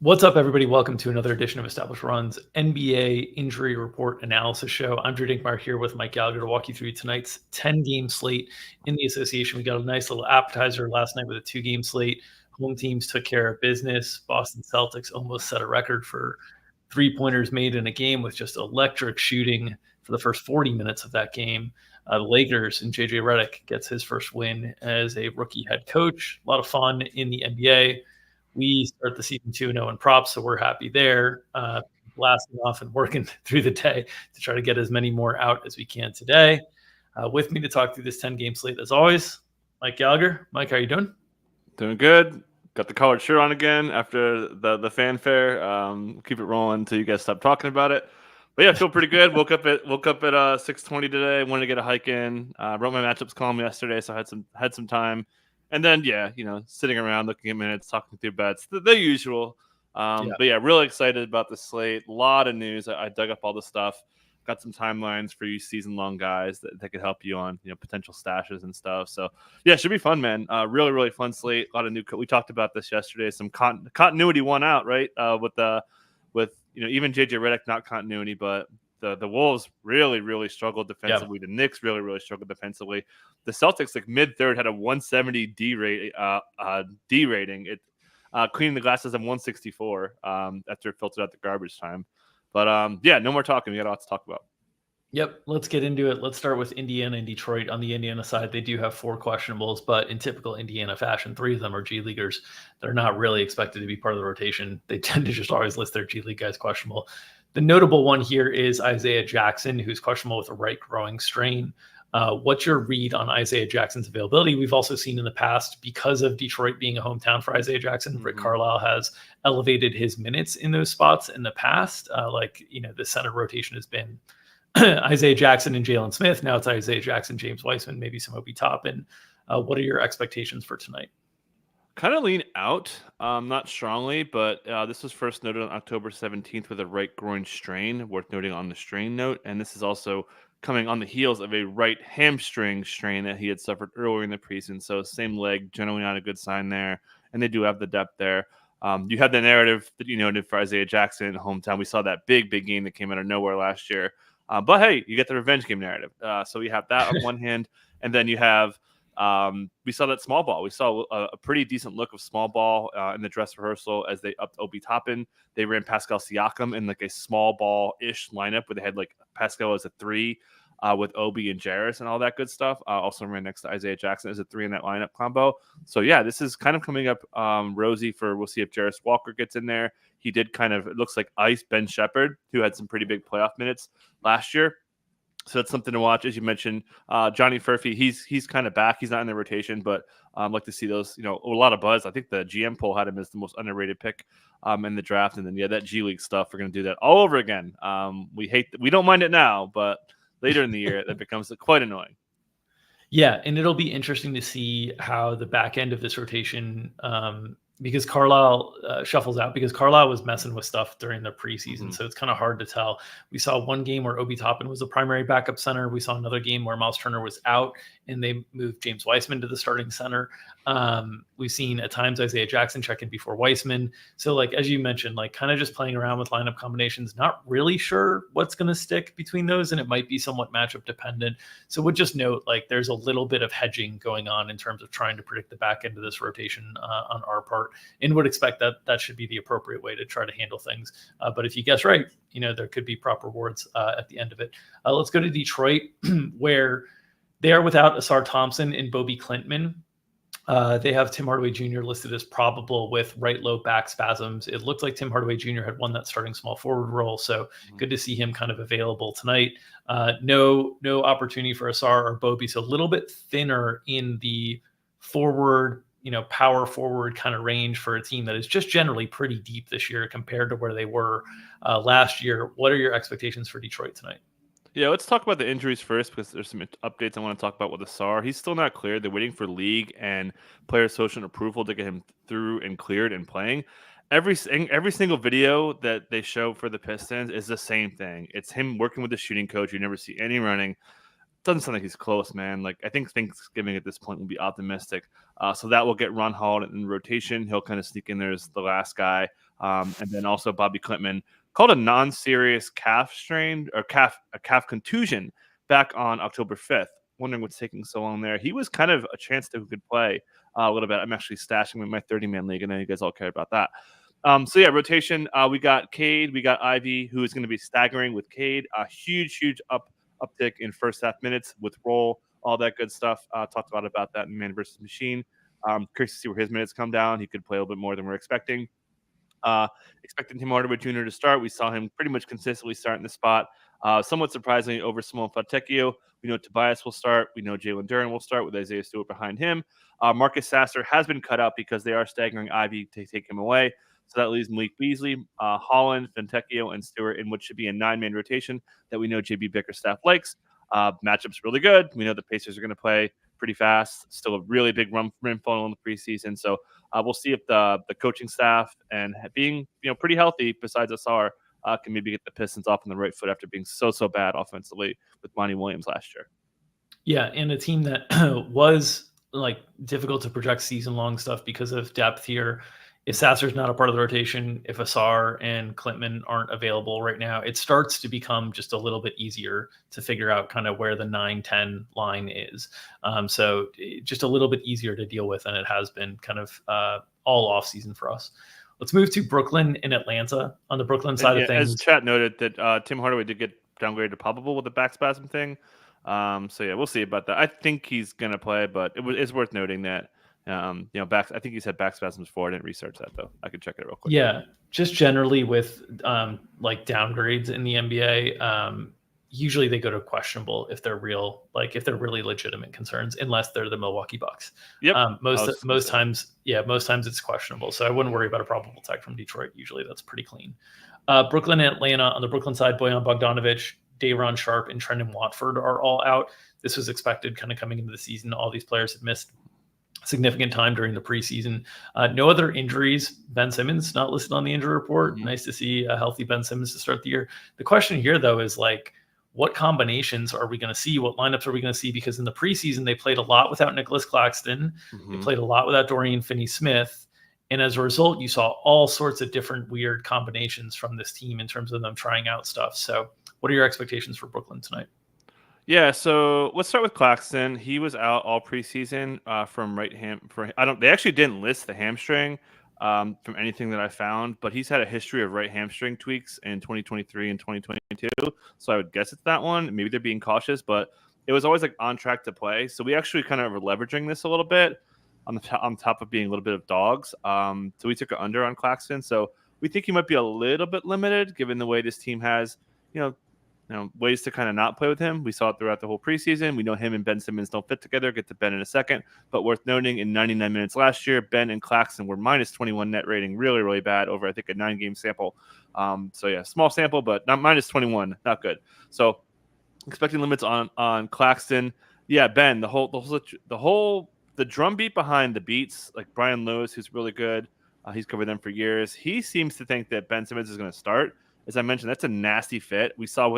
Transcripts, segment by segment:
What's up, everybody? Welcome to another edition of Established Run's NBA Injury Report Analysis Show. I'm Drew Dinkmeyer here with Mike Gallagher to walk you through tonight's 10-game slate in the association. We got a nice little appetizer last night with a 2-game slate. Home teams took care of business. Boston Celtics almost set a record for three-pointers made in a game with just electric shooting for the first 40 minutes of that game. The Lakers and JJ Redick gets his first win as a rookie head coach. A lot of fun in the NBA. We start the season 2-0 in props, so we're happy there. Blasting off and working through the day to try to get as many more out as we can today. With me to talk through this 10-game slate, as always, Mike Gallagher. Mike, how are you doing? Doing good. Got the collared shirt on again after the fanfare. Keep it rolling until you guys stop talking about it. But yeah, I feel pretty good. Woke up at 6:20 today. Wanted to get a hike in. Wrote my matchups column yesterday, so I had some time. And then sitting around looking at minutes, talking through bets, the usual. But yeah, really excited about the slate. A lot of news. I dug up all the stuff. Got some timelines for you season-long guys that could help you on potential stashes and stuff. So yeah, it should be fun, man. Really, really fun slate. A lot of new. We talked about this yesterday. Some continuity won out, right? With even JJ Redick not continuity, but the Wolves really, really struggled defensively. The Knicks really, really struggled defensively. The Celtics, like mid-third, had a 170 D rating. It cleaning the glasses at 164 after it filtered out the garbage time. But yeah, no more talking. We got a lot to talk about. Yep, let's get into it. Let's start with Indiana and Detroit. On the Indiana side, they do have 4 questionables, but in typical Indiana fashion, 3 of them are G Leaguers. They're not really expected to be part of the rotation. They tend to just always list their G League guys questionable. The notable one here is Isaiah Jackson, who's questionable with a right growing strain. What's your read on Isaiah Jackson's availability? We've also seen in the past, because of Detroit being a hometown for Isaiah Jackson, Rick Carlisle has elevated his minutes in those spots in the past. The center rotation has been Isaiah Jackson and Jalen Smith. Now it's Isaiah Jackson, James Wiseman, maybe some Obi Toppin. What are your expectations for tonight? Kind of lean out, not strongly, but this was first noted on October 17th with a right groin strain, worth noting on the strain note. And this is also coming on the heels of a right hamstring strain that he had suffered earlier in the preseason. So same leg, generally not a good sign there. And they do have the depth there. You had the narrative that you noted for Isaiah Jackson, hometown. We saw that big game that came out of nowhere last year. But hey, you get the revenge game narrative. So you have that on one hand, and then you have we saw that small ball. We saw a pretty decent look of small ball in the dress rehearsal as they upped Obi Toppin. They ran Pascal Siakam in like a small ball-ish lineup where they had like Pascal as a 3 with Obi and Jarris and all that good stuff. Also ran next to Isaiah Jackson as a 3 in that lineup combo. So yeah, this is kind of coming up rosy for, we'll see if Jarris Walker gets in there. He did kind of, it looks like ice Ben Shepherd, who had some pretty big playoff minutes last year. So that's something to watch. As you mentioned, Johnny Furphy, he's kind of back. He's not in the rotation, but I'd like to see those, a lot of buzz. I think the GM poll had him as the most underrated pick in the draft. And then, that G League stuff, we're going to do that all over again. We don't mind it now, but later in the year, that becomes quite annoying. Yeah, and it'll be interesting to see how the back end of this rotation because Carlisle shuffles out, because Carlisle was messing with stuff during the preseason. So it's kind of hard to tell. We saw one game where Obi Toppin was the primary backup center. We saw another game where Miles Turner was out and they moved James Wiseman to the starting center. We've seen at times Isaiah Jackson check in before Wiseman. So as you mentioned, kind of just playing around with lineup combinations, not really sure what's going to stick between those. And it might be somewhat matchup dependent. So we'll just note, there's a little bit of hedging going on in terms of trying to predict the back end of this rotation on our part, and would expect that should be the appropriate way to try to handle things. But if you guess right, there could be prop rewards at the end of it. Let's go to Detroit, where they are without Asar Thompson and Bobby Klintman. They have Tim Hardaway Jr. listed as probable with right low back spasms. It looked like Tim Hardaway Jr. had won that starting small forward role, so good to see him kind of available tonight. No opportunity for Asar or Bobby, so a little bit thinner in the forward, power forward kind of range for a team that is just generally pretty deep this year compared to where they were last year. What are your expectations for Detroit tonight? Yeah, let's talk about the injuries first, because there's some updates I want to talk about with Asar. He's still not cleared. They're waiting for league and player association approval to get him through and cleared and playing. Every single video that they show for the Pistons is the same thing. It's him working with the shooting coach. You never see any running. Doesn't sound like he's close, man. I think Thanksgiving at this point will be optimistic. So that will get Ron Hall in rotation. He'll kind of sneak in there as the last guy. And then also Bobby Klintman called a non-serious calf strain or a calf contusion back on October 5th. Wondering what's taking so long there. He was kind of a chance to who could play a little bit. I'm actually stashing him in my 30-man league. I know you guys all care about that. So yeah, rotation. We got Cade, we got Ivy, who is going to be staggering with Cade. A huge uptick in first half minutes with roll, all that good stuff. Talked about that in Man versus Machine. Curious to see where his minutes come down. He could play a little bit more than we're expecting. Expecting Tim Hardaway Jr. to start. We saw him pretty much consistently start in the spot. Somewhat surprisingly over Simone Fontecchio. We know Tobias will start. We know Jalen Duren will start with Isaiah Stewart behind him. Marcus Sasser has been cut out because they are staggering Ivy to take him away. So that leaves Malik Beasley, Holland, Fontecchio, and Stewart in what should be a 9-man rotation that we know JB Bickerstaff likes. Matchup's really good. We know the Pacers are going to play pretty fast. Still a really big rim funnel in the preseason. So we'll see if the coaching staff and being pretty healthy besides Asar can maybe get the Pistons off on the right foot after being so bad offensively with Monty Williams last year. Yeah, and a team that was like difficult to project season-long stuff because of depth here. If Sasser's not a part of the rotation, if Asar and Klintman aren't available right now, it starts to become just a little bit easier to figure out kind of where the 9-10 line is. So just a little bit easier to deal with than it has been kind of all off season for us. Let's move to Brooklyn and Atlanta. On the Brooklyn side of things, as chat noted that Tim Hardaway did get downgraded to probable with the back spasm thing. So yeah, we'll see about that. I think he's gonna play, but it's worth noting that back. I think he said back spasms before. I didn't research that though. I could check it real quick. Yeah, just generally with like downgrades in the NBA, usually they go to questionable if they're real, like if they're really legitimate concerns, unless they're the Milwaukee Bucks. Yep. Most times it's questionable. So I wouldn't worry about a probable tech from Detroit. Usually that's pretty clean. Brooklyn and Atlanta. On the Brooklyn side, Bojan Bogdanovic, Day'Ron Sharpe, and Trendon Watford are all out. This was expected kind of coming into the season. All these players had missed significant time during the preseason. No other injuries. Ben Simmons not listed on the injury report. Mm-hmm. Nice to see a healthy Ben Simmons to start the year. The question here, though, is like, what combinations are we going to see? What lineups are we going to see? Because in the preseason, they played a lot without Nicholas Claxton. Mm-hmm. They played a lot without Dorian Finney-Smith. And as a result, you saw all sorts of different weird combinations from this team in terms of them trying out stuff. So what are your expectations for Brooklyn tonight? Yeah, so let's start with Claxton. He was out all preseason from right ham. They actually didn't list the hamstring from anything that I found, but he's had a history of right hamstring tweaks in 2023 and 2022. So I would guess it's that one. Maybe they're being cautious, but it was always like on track to play. So we actually kind of were leveraging this a little bit on top of being a little bit of dogs. So we took an under on Claxton. So we think he might be a little bit limited given the way this team has, ways to kind of not play with him. We saw it throughout the whole preseason. We know him and Ben Simmons don't fit together. Get to Ben in a second. But worth noting, in 99 minutes last year, Ben and Claxton were minus 21 net rating. Really, really bad over, I think, a 9-game sample. So, yeah, small sample, but not minus 21. Not good. So, expecting limits on Claxton. Yeah, Ben, the drum beat behind the beats, like Brian Lewis, who's really good. He's covered them for years. He seems to think that Ben Simmons is going to start. As I mentioned, that's a nasty fit. We saw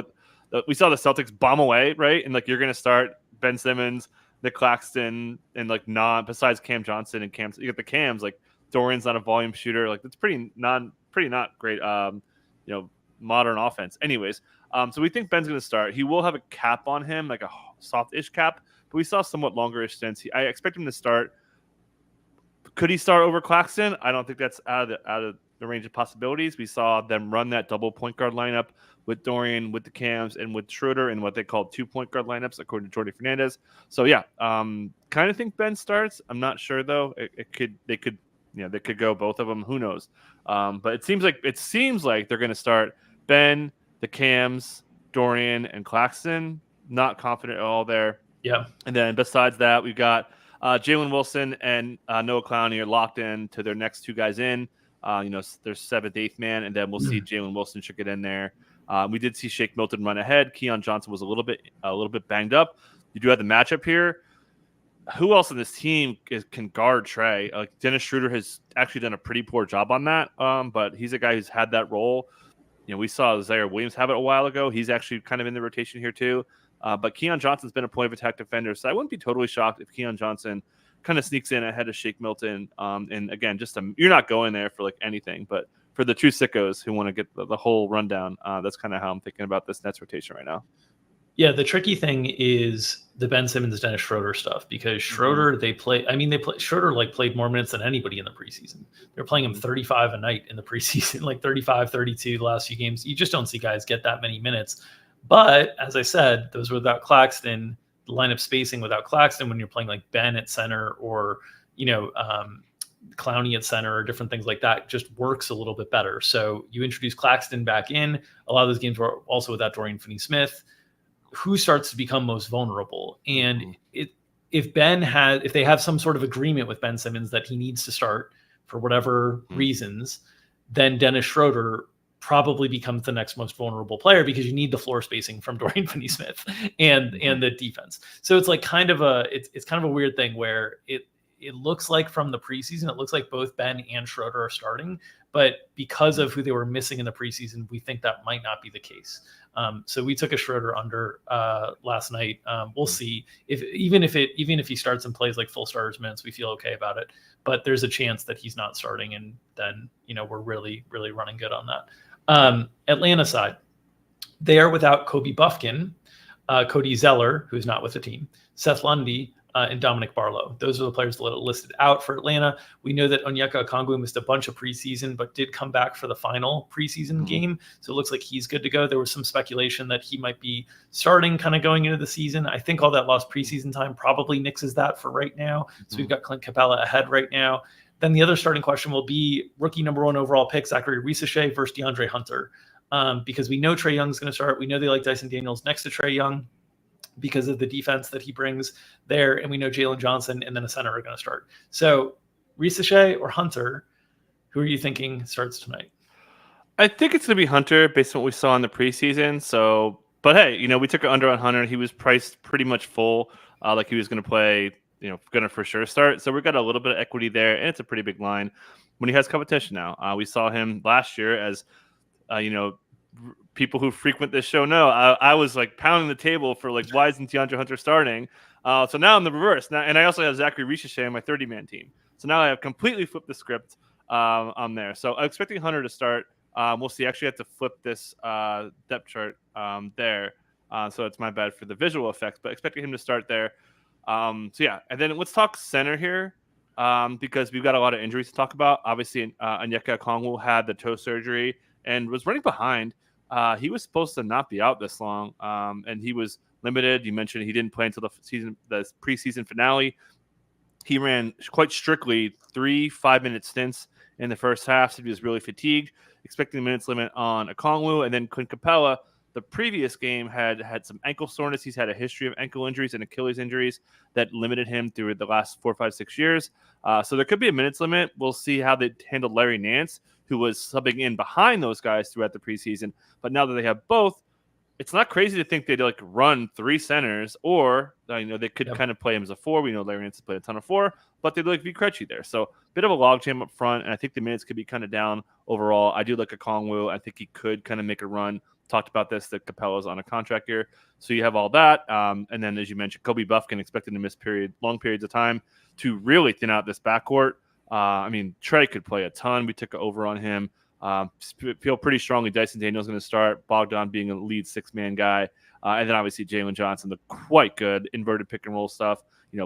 the Celtics bomb away, right? And like you're going to start Ben Simmons, Nick Claxton, and like besides Cam Johnson and Cam, you got the Cams, like Dorian's not a volume shooter. Like that's pretty not great, modern offense. Anyways, so we think Ben's going to start. He will have a cap on him, like a soft-ish cap, but we saw somewhat longer-ish stints. I expect him to start. Could he start over Claxton? I don't think that's out of the range of possibilities. We saw them run that double point guard lineup with Dorian, with the Cams, and with Schroeder in what they called 2 point guard lineups, according to Jordi Fernandez. So yeah, kind of think Ben starts. I'm not sure though. They could go both of them. Who knows? But it seems like they're going to start Ben, the Cams, Dorian, and Claxton. Not confident at all there. Yeah. And then besides that, we've got Jalen Wilson and Noah Clowney are locked in to their next two guys in. Their seventh, eighth man, and then we'll see Jalen Wilson should get in there. We did see Shake Milton run ahead. Keon Johnson was a little bit banged up. You do have the matchup here. Who else on this team can guard Trey? Dennis Schroeder has actually done a pretty poor job on that, but he's a guy who's had that role. We saw Zaire Williams have it a while ago. He's actually kind of in the rotation here too. But Keon Johnson's been a point of attack defender, so I wouldn't be totally shocked if Keon Johnson kind of sneaks in ahead of Shake Milton. And again, you're not going there for like anything, but for the true sickos who want to get the whole rundown. That's kind of how I'm thinking about this Nets rotation right now. Yeah, the tricky thing is the Ben Simmons, Dennis Schroeder stuff, because Schroeder, Schroeder like played more minutes than anybody in the preseason. They're playing him 35 a night in the preseason, like 35, 32 the last few games. You just don't see guys get that many minutes. But as I said, those without Claxton, the lineup spacing without Claxton, when you're playing like Ben at center or, Clowney at center or different things like that, just works a little bit better. So you introduce Claxton back in. A lot of those games were also without Dorian Finney-Smith. Who starts to become most vulnerable? And if they have some sort of agreement with Ben Simmons that he needs to start for whatever reasons, then Dennis Schroeder probably becomes the next most vulnerable player, because you need the floor spacing from Dorian Finney-Smith and the defense. So it's like kind of a weird thing where it looks like from the preseason, it looks like both Ben and Schroeder are starting, but because of who they were missing in the preseason, we think that might not be the case. So we took a Schroeder under last night. We'll see even if he starts and plays like full starters minutes, we feel okay about it. But there's a chance that he's not starting, and then we're really, really running good on that. Atlanta side, they are without Kobe Buffkin, Cody Zeller, who's not with the team, Seth Lundy, and Dominic Barlow. Those are the players that are listed out for Atlanta. We know that Onyeka Okongwu missed a bunch of preseason, but did come back for the final preseason game. So it looks like he's good to go. There was some speculation that he might be starting kind of going into the season. I think all that lost preseason time probably nixes that for right now. So we've got Clint Capella ahead right now. Then the other starting question will be rookie number 1 overall pick, Zachary Risache versus DeAndre Hunter. Because we know Trae Young's going to start. We know they like Dyson Daniels next to Trae Young because of the defense that he brings there. And we know Jalen Johnson and then a center are going to start. So Risache or Hunter, who are you thinking starts tonight? I think it's going to be Hunter based on what we saw in the preseason. So, but hey, we took an under on Hunter. He was priced pretty much full, like he was going to play, going to for sure start. So we've got a little bit of equity there, and it's a pretty big line when he has competition now. We saw him last year as, people who frequent this show know I was like pounding the table for like, why isn't DeAndre Hunter starting? So now I'm the reverse now, and I also have Zachary Risache on my 30-man team. So now I have completely flipped the script on there. So I'm expecting Hunter to start. We'll see. Actually, I have to flip this depth chart there. So it's my bad for the visual effects, but expecting him to start there. So yeah, and then let's talk center here because we've got a lot of injuries to talk about. Obviously, Onyeka Okongwu had the toe surgery and was running behind. He was supposed to not be out this long, and he was limited. You mentioned he didn't play until the preseason finale. He ran quite strictly 3 5-minute stints in the first half, so he was really fatigued. Expecting the minutes limit on Okongwu, and then Clint Capella, the previous game, had some ankle soreness. He's had a history of ankle injuries and Achilles injuries that limited him through the last 4, 5, 6 years. So there could be a minutes limit. We'll see how they handled Larry Nance, who was subbing in behind those guys throughout the preseason. But now that they have both, it's not crazy to think they'd like run 3 centers, or they could kind of play him as a 4. We know Larry Nance has played a ton of 4, but they'd like be Krejci there. So a bit of a logjam up front, and I think the minutes could be kind of down overall. I do like Okongwu. I think he could kind of make a run. Talked about this, that Capella's on a contract here. So you have all that. And then, as you mentioned, Kobe Buffkin expected to miss long periods of time to really thin out this backcourt. Trey could play a ton. We took an over on him. Feel pretty strongly Dyson Daniels going to start, Bogdan being a lead 6-man guy. And then obviously Jalen Johnson, the quite good inverted pick and roll stuff,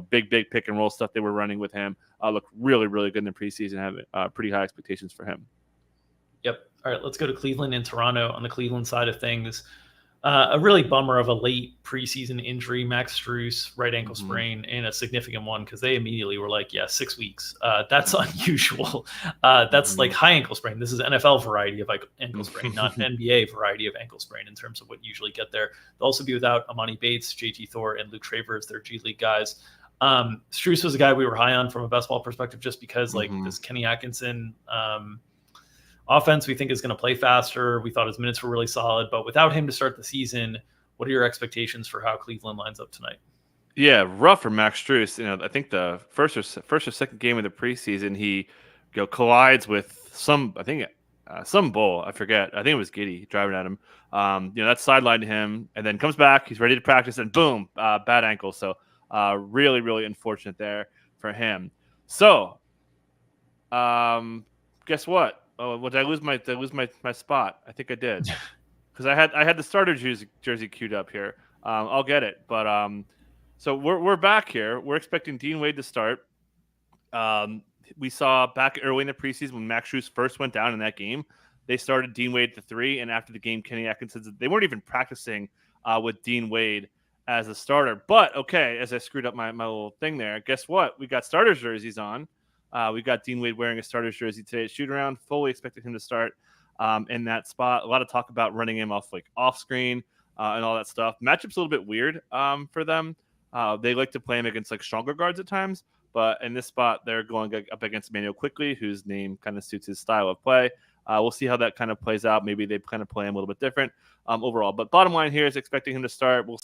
big pick and roll stuff they were running with him. Looked really, really good in the preseason, having pretty high expectations for him. Yep. All right, let's go to Cleveland and Toronto. On the Cleveland side of things, a really bummer of a late preseason injury, Max Strus, right ankle sprain, and a significant one because they immediately were like, 6 weeks. That's unusual. That's like high ankle sprain. This is NFL variety of ankle sprain, not NBA variety of ankle sprain in terms of what you usually get there. They'll also be without Amani Bates, JT Thor, and Luke Travers, their G League guys. Strus was a guy we were high on from a best ball perspective just because this Kenny Atkinson offense we think is going to play faster. We thought his minutes were really solid, but without him to start the season, what are your expectations for how Cleveland lines up tonight? Yeah, rough for Max Strus. I think the first or second game of the preseason, he collides with some bull. I forget. I think it was Giddey driving at him. That sidelined him, and then comes back. He's ready to practice, and boom, bad ankle. So really, really unfortunate there for him. So guess what? Oh, well, did I lose my spot? I think I did because I had the starter jersey queued up here. I'll get it, but so we're back here. We're expecting Dean Wade to start. Um, we saw back early in the preseason when Max Strus first went down in that game, they started Dean Wade at the 3, and after the game, Kenny Atkinson said they weren't even practicing with Dean Wade as a starter. But okay, as I screwed up my little thing there, guess what? We got starters jerseys on. We got Dean Wade wearing a starters jersey today at shoot around. Fully expected him to start in that spot. A lot of talk about running him off screen and all that stuff. Matchup's a little bit weird for them. They like to play him against stronger guards at times. But in this spot, they're going up against Emmanuel Quickly, whose name kind of suits his style of play. We'll see how that kind of plays out. Maybe they kind of play him a little bit different overall. But bottom line here is expecting him to start. We'll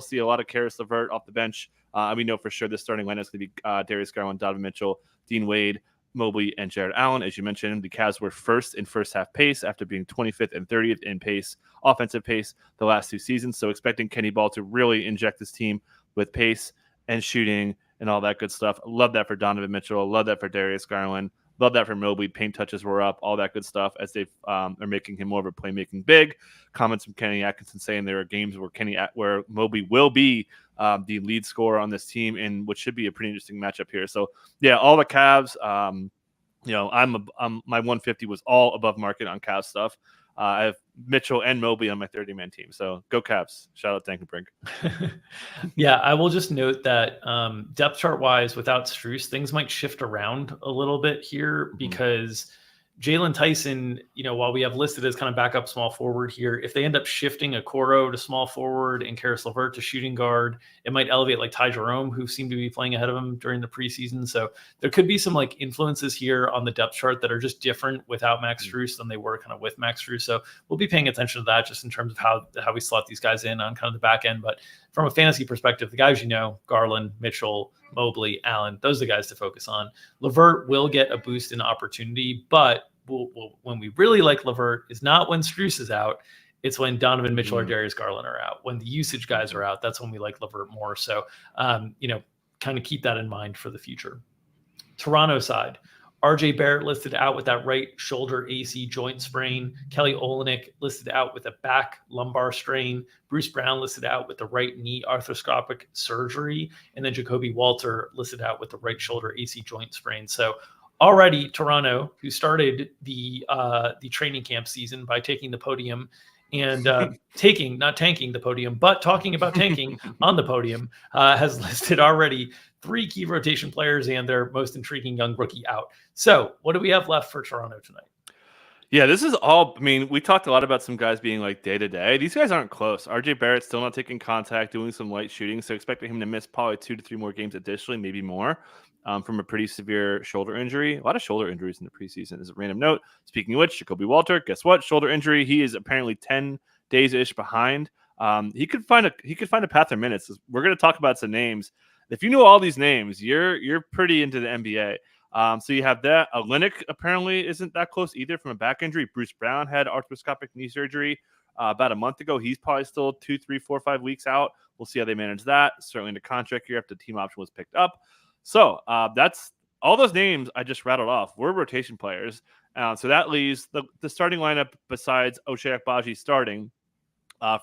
see a lot of Karis LeVert off the bench. We know for sure the starting lineup is going to be Darius Garland, Donovan Mitchell, Dean Wade, Mobley, and Jared Allen. As you mentioned, the Cavs were first in first half pace after being 25th and 30th in pace, offensive pace, the last 2 seasons. So expecting Kenny Ball to really inject this team with pace and shooting and all that good stuff. Love that for Donovan Mitchell. Love that for Darius Garland. Love that for Mobley. Paint touches were up. All that good stuff as they are making him more of a playmaking big. Comments from Kenny Atkinson saying there are games where Mobley will be the lead scorer on this team, in what should be a pretty interesting matchup here. So yeah, all the Cavs. My 150 was all above market on Cavs stuff. I have Mitchell and Mobley on my 30-man team. So go Cavs. Shout out Dankenbrink. Yeah, I will just note that depth chart wise, without Strus, things might shift around a little bit here because Jalen Tyson, while we have listed as kind of backup small forward here, if they end up shifting Okoro to small forward and Karis LeVert to shooting guard, it might elevate Ty Jerome, who seemed to be playing ahead of him during the preseason. So there could be some influences here on the depth chart that are just different without Max Strus than they were kind of with Max Strus. So we'll be paying attention to that just in terms of how we slot these guys in on kind of the back end. But from a fantasy perspective, the guys Garland, Mitchell, Mobley, Allen, those are the guys to focus on. LeVert will get a boost in opportunity, but when we really like LeVert is not when Strus is out. It's when Donovan Mitchell or Darius Garland are out. When the usage guys are out, that's when we like LeVert more. So, kind of keep that in mind for the future. Toronto side, RJ Barrett listed out with that right shoulder AC joint sprain. Kelly Olynyk listed out with a back lumbar strain. Bruce Brown listed out with the right knee arthroscopic surgery. And then Jacoby Walter listed out with the right shoulder AC joint sprain. So already Toronto, who started the training camp season by taking the podium and not tanking the podium, but talking about tanking on the podium, has listed already 3 key rotation players and their most intriguing young rookie out. So what do we have left for Toronto tonight? Yeah, this is all, we talked a lot about some guys being day to day. These guys aren't close. RJ Barrett's still not taking contact, doing some light shooting. So expecting him to miss probably 2 to 3 more games additionally, maybe more, from a pretty severe shoulder injury. A lot of shoulder injuries in the preseason. As a random note, speaking of which, Jacoby Walter, guess what? Shoulder injury. He is apparently 10 days-ish behind. He could find a path to minutes. We're going to talk about some names. If you know all these names, you're pretty into the NBA. So you have that. Olynyk apparently isn't that close either from a back injury. Bruce Brown had arthroscopic knee surgery about a month ago. He's probably still 2, 3, 4, 5 weeks out. We'll see how they manage that. Certainly in the contract year after the team option was picked up. So that's all those names I just rattled off were rotation players. So that leaves the starting lineup besides Ochai Agbaji starting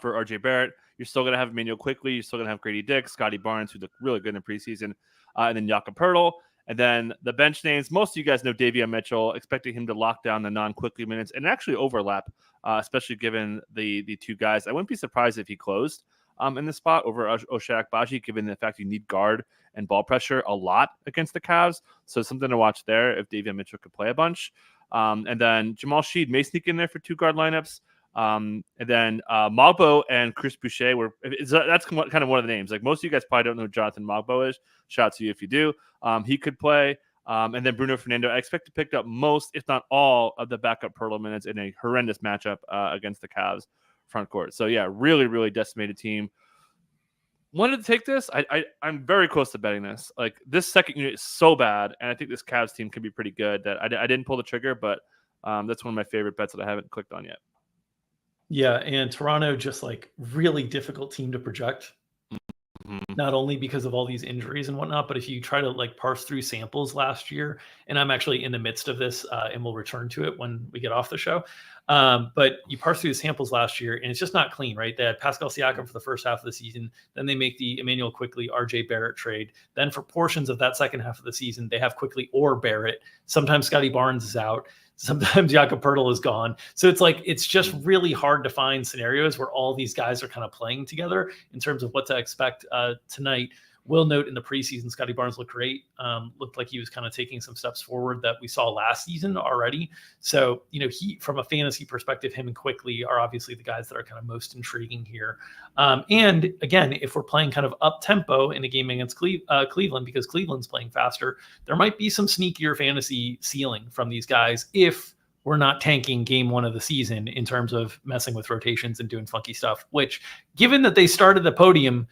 for RJ Barrett. You're still going to have Emmanuel Quickly. You're still going to have Grady Dick, Scotty Barnes, who looked really good in the preseason, and then Jakob Poeltl. And then the bench names, most of you guys know Davion Mitchell, expecting him to lock down the non-Quickly minutes and actually overlap, especially given the 2 guys. I wouldn't be surprised if he closed in the spot over Ochai Agbaji, given the fact you need guard and ball pressure a lot against the Cavs. So something to watch there if Davion Mitchell could play a bunch. And then Jamal Sheed may sneak in there for 2 guard lineups. And then Mogbo and Chris Boucher that's kind of one of the names. Most of you guys probably don't know who Jonathan Mogbo is. Shout out to you if you do. He could play. And then Bruno Fernando, I expect to pick up most, if not all, of the backup Poeltl minutes in a horrendous matchup against the Cavs front court. So yeah, really, really decimated team. Wanted to take this. I'm very close to betting this. This second unit is so bad, and I think this Cavs team could be pretty good that I didn't pull the trigger, but that's one of my favorite bets that I haven't clicked on yet. Yeah, and Toronto just really difficult team to project. not only because of all these injuries and whatnot, but if you try to like parse through samples last year, and I'm actually in the midst of this, and we'll return to it when we get off the show. But you parse through the samples last year, and it's just not clean, right? They had Pascal Siakam for the first half of the season. Then they make the Emmanuel Quickley, RJ Barrett trade. Then for portions of that second half of the season, they have Quickley or Barrett. Sometimes Scotty Barnes is out. Sometimes Jakob Poeltl is gone. So it's like, it's just really hard to find scenarios where all these guys are kind of playing together in terms of what to expect tonight. Will note in the preseason, Scotty Barnes looked great. Looked like he was kind of taking some steps forward that we saw last season already. So, he, from a fantasy perspective, him and Quickley are obviously the guys that are kind of most intriguing here. And again, if we're playing kind of up tempo in a game against Cleveland, because Cleveland's playing faster, there might be some sneakier fantasy ceiling from these guys if we're not tanking game one of the season in terms of messing with rotations and doing funky stuff, which, given that they started the podium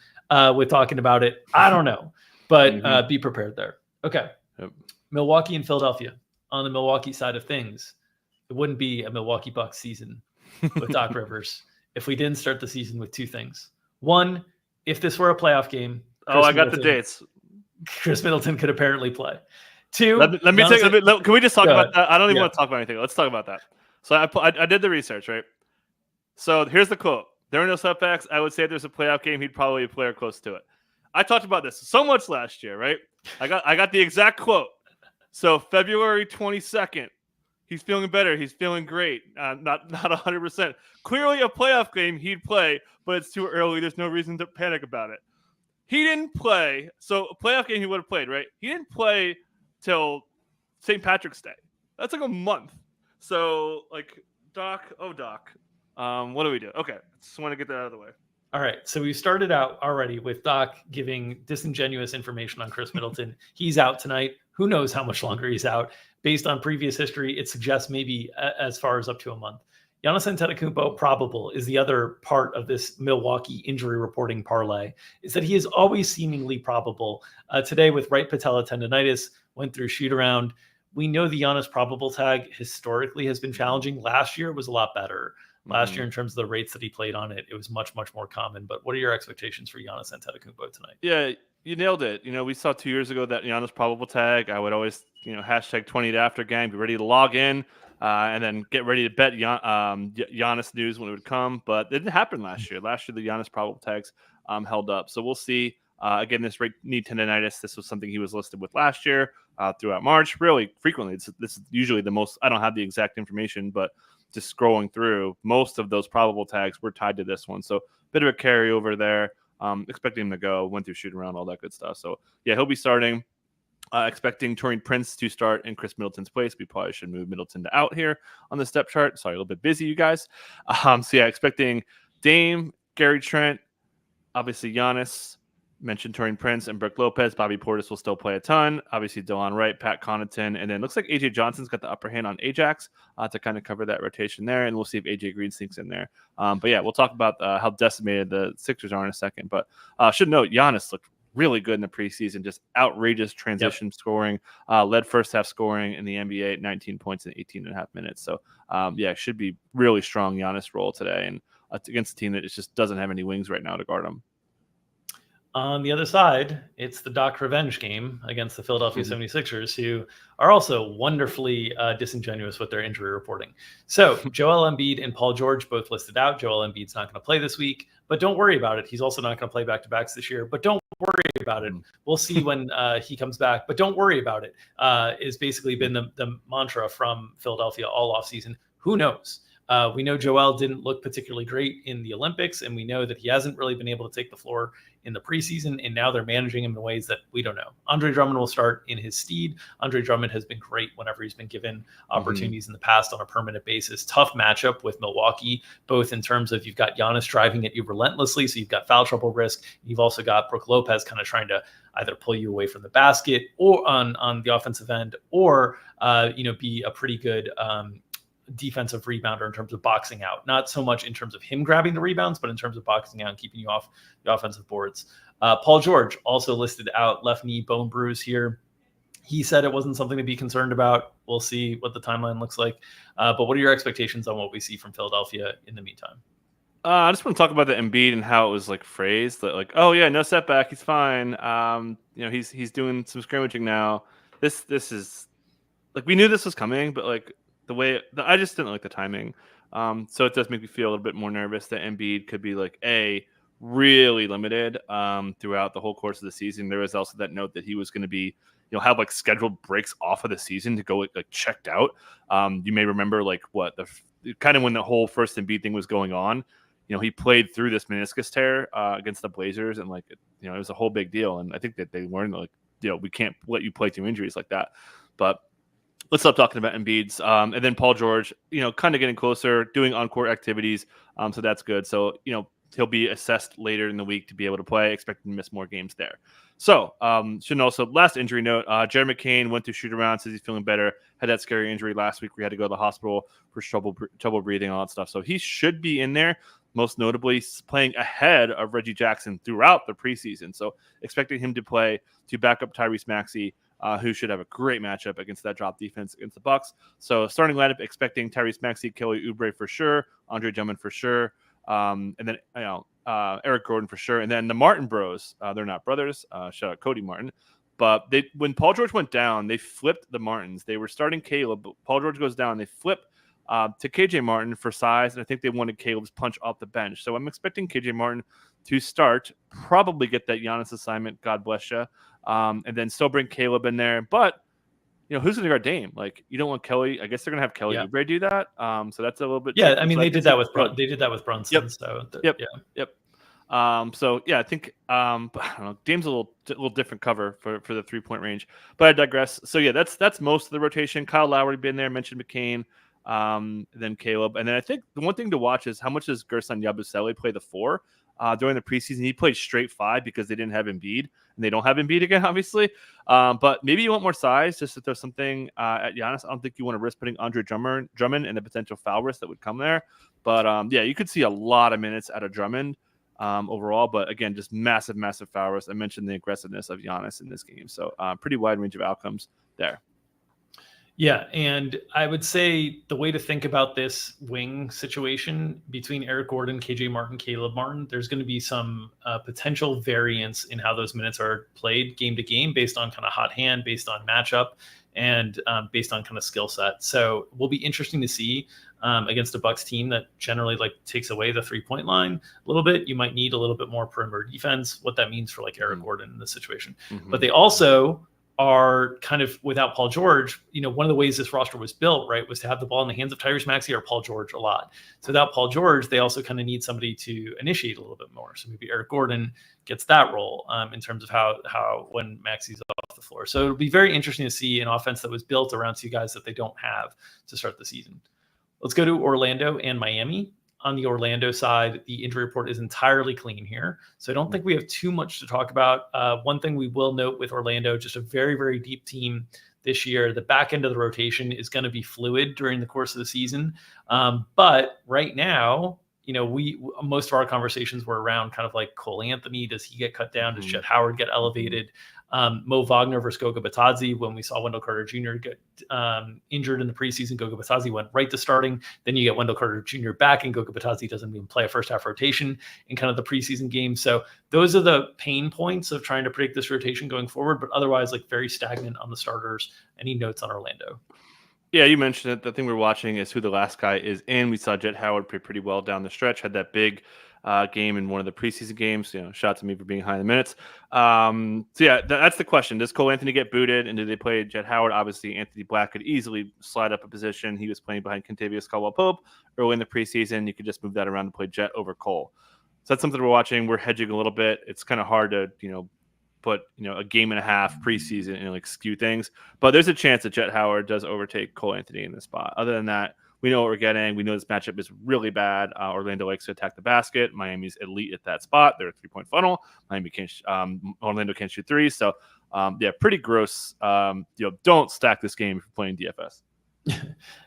with talking about it, I don't know, but be prepared there. Okay. Yep. Milwaukee and Philadelphia. On the Milwaukee side of things, it wouldn't be a Milwaukee Bucks season with Doc Rivers if we didn't start the season with two things. One, if this were a playoff game, I got the dates. Chris Middleton could apparently play. Two, can we just talk about that? I don't even want to talk about anything. Let's talk about that. So I did the research, right? So here's the quote. There are no setbacks. I would say if there's a playoff game, he'd probably be a player close to it. I talked about this so much last year, right? I got the exact quote. So February 22nd, he's feeling better. He's feeling great. Not 100%. Clearly a playoff game he'd play, but it's too early. There's no reason to panic about it. He didn't play. So a playoff game he would have played, right? He didn't play till St. Patrick's Day. That's like a month. So Doc. What do we do? Okay, just want to get that out of the way. All right, so we started out already with Doc giving disingenuous information on Chris Middleton. He's out tonight. Who knows how much longer he's out? Based on previous history, it suggests maybe as far as up to a month. Giannis Antetokounmpo probable is the other part of this Milwaukee injury reporting parlay, is that he is always seemingly probable. Today with right patella tendonitis, went through shoot around. We know the Giannis probable tag historically has been challenging. Last year was a lot better. Last year, in terms of the rates that he played on it, it was much, much more common. But what are your expectations for Giannis Antetokounmpo tonight? Yeah, you nailed it. We saw 2 years ago that Giannis probable tag. I would always, hashtag 20 after game, be ready to log in and then get ready to bet Giannis news when it would come. But it didn't happen last year. Last year, the Giannis probable tags held up. So we'll see. Again, this knee tendonitis, this was something he was listed with last year throughout March, really frequently. This is usually the most, I don't have the exact information, but just scrolling through, most of those probable tags were tied to this one. So bit of a carryover there. Expecting him to go, went through shoot around, all that good stuff. So yeah, he'll be starting. Expecting Taurean Prince to start in Chris Middleton's place. We probably should move Middleton to out here on the step chart. Sorry, a little bit busy, you guys. So yeah, expecting Dame, Gary Trent, obviously Giannis, mentioned Taurean Prince and Brook Lopez. Bobby Portis will still play a ton. Obviously, Delon Wright, Pat Connaughton, and then looks like AJ Johnson's got the upper hand on Ajax to kind of cover that rotation there, and we'll see if AJ Green sneaks in there. But yeah, we'll talk about how decimated the Sixers are in a second. But should note, Giannis looked really good in the preseason, just outrageous transition scoring, led first half scoring in the NBA at 19 points in 18 and a half minutes. So yeah, it should be really strong Giannis role today, and against a team that just doesn't have any wings right now to guard him. On the other side, it's the Doc revenge game against the Philadelphia 76ers, who are also wonderfully disingenuous with their injury reporting. So Joel Embiid and Paul George both listed out. Joel Embiid's not going to play this week, but don't worry about it. He's also not going to play back-to-backs this year, but don't worry about it. We'll see when he comes back, but don't worry about it. Is basically been the mantra from Philadelphia all offseason. Who knows? We know Joel didn't look particularly great in the Olympics, and we know that he hasn't really been able to take the floor in the preseason, and now they're managing him in ways that we don't know. Andre Drummond will start in his stead. Andre Drummond has been great whenever he's been given opportunities in the past on a permanent basis. Tough matchup with Milwaukee, both in terms of you've got Giannis driving at you relentlessly, so you've got foul trouble risk. You've also got Brook Lopez kind of trying to either pull you away from the basket or on the offensive end, or be a pretty good defensive rebounder in terms of boxing out. Not so much in terms of him grabbing the rebounds, but in terms of boxing out and keeping you off the offensive boards. Paul George also listed out left knee bone bruise here. He said it wasn't something to be concerned about. We'll see what the timeline looks like. But what are your expectations on what we see from Philadelphia in the meantime? I just want to talk about the Embiid and how it was like phrased that like, oh yeah, no setback, he's fine. He's doing some scrimmaging now. This is like we knew this was coming, but like I just didn't like the timing. So it does make me feel a little bit more nervous that Embiid could be like really limited throughout the whole course of the season. There was also that note that he was going to be, have like scheduled breaks off of the season to go like checked out. You may remember like the kind of when the whole first Embiid thing was going on. He played through this meniscus tear against the Blazers, and like it was a whole big deal. And I think that they learned like we can't let you play through injuries like that. But let's stop talking about Embiid's. And then Paul George, kind of getting closer, doing on-court activities. So that's good. So, he'll be assessed later in the week to be able to play, expecting to miss more games there. So, should also, last injury note, Jerry McCain went to shoot around, says he's feeling better. Had that scary injury last week. We had to go to the hospital for trouble breathing, all that stuff. So he should be in there, most notably playing ahead of Reggie Jackson throughout the preseason. So expecting him to play to back up Tyrese Maxey, who should have a great matchup against that drop defense against the Bucks. So starting lineup, expecting Tyrese Maxey, Kelly Oubre for sure, Andre Drummond for sure, and then Eric Gordon for sure, and then the Martin Bros. They're not brothers. Shout out Cody Martin. But when Paul George went down, they flipped the Martins. They were starting Caleb, but Paul George goes down. They flip to KJ Martin for size, and I think they wanted Caleb's punch off the bench. So I'm expecting KJ Martin to start, probably get that Giannis assignment. God bless you. And then still bring Caleb in there. But, who's going to guard Dame? Like, you don't want Kelly. I guess they're going to have Kelly Oubre do that. So that's a little bit. Yeah, I mean, they did that with Brunson. Yep. So yep. So yeah, I think I don't know. Dame's a little different cover for the 3-point range, but I digress. So yeah, that's most of the rotation. Kyle Lowry been there. Mentioned McCain, then Caleb, and then I think the one thing to watch is how much does Gerson Yabusele play the 4 during the preseason. He played straight 5 because they didn't have Embiid, and they don't have Embiid again, obviously. But maybe you want more size just to throw something at Giannis. I don't think you want to risk putting Andre Drummond and a potential foul risk that would come there. But yeah, you could see a lot of minutes out of Drummond. Overall, but again, just massive foul risk. I mentioned the aggressiveness of Giannis in this game, so pretty wide range of outcomes there. Yeah, and I would say the way to think about this wing situation between Eric Gordon, KJ Martin, Caleb Martin, there's going to be some potential variance in how those minutes are played game to game based on kind of hot hand, based on matchup, and based on kind of skill set. So it will be interesting to see against a Bucks team that generally like takes away the 3-point line a little bit. You might need a little bit more perimeter defense, what that means for like Eric Gordon in this situation. But they also are kind of without Paul George. One of the ways this roster was built, right, was to have the ball in the hands of Tyrese Maxey or Paul George a lot. So without Paul George, they also kind of need somebody to initiate a little bit more. So maybe Eric Gordon gets that role in terms of how when Maxey's off the floor. So it'll be very interesting to see an offense that was built around 2 guys that they don't have to start the season. Let's go to Orlando and Miami. On the Orlando side, the injury report is entirely clean here. So I don't think we have too much to talk about. One thing we will note with Orlando, just a very, very deep team this year. The back end of the rotation is going to be fluid during the course of the season. But right now, most of our conversations were around kind of like Cole Anthony. Does he get cut down? Does Chet Howard get elevated? Mo Wagner versus Goga Batadze. When we saw Wendell Carter Jr. get injured in the preseason, Goga Batadze went right to starting. Then you get Wendell Carter Jr. back, and Goga Batadze doesn't even play a first half rotation in kind of the preseason game. So those are the pain points of trying to predict this rotation going forward. But otherwise, like very stagnant on the starters. Any notes on Orlando? Yeah, you mentioned it. The thing we're watching is who the last guy is in. We saw Jet Howard play pretty well down the stretch, had that big game in one of the preseason games. Shout out to me for being high in the minutes. So yeah, that's the question. Does Cole Anthony get booted, and do they play Jet Howard? Obviously, Anthony Black could easily slide up a position. He was playing behind Kentavious Caldwell-Pope early in the preseason. You could just move that around to play Jet over Cole. So that's something we're watching. We're hedging a little bit. It's kind of hard to put a game and a half preseason and like skew things, but there's a chance that Jet Howard does overtake Cole Anthony in this spot. Other than that, we know what we're getting. We know this matchup is really bad. Orlando likes to attack the basket. Miami's elite at that spot. They're a 3-point funnel. Orlando can't shoot threes. So yeah, pretty gross. Don't stack this game if you're playing DFS.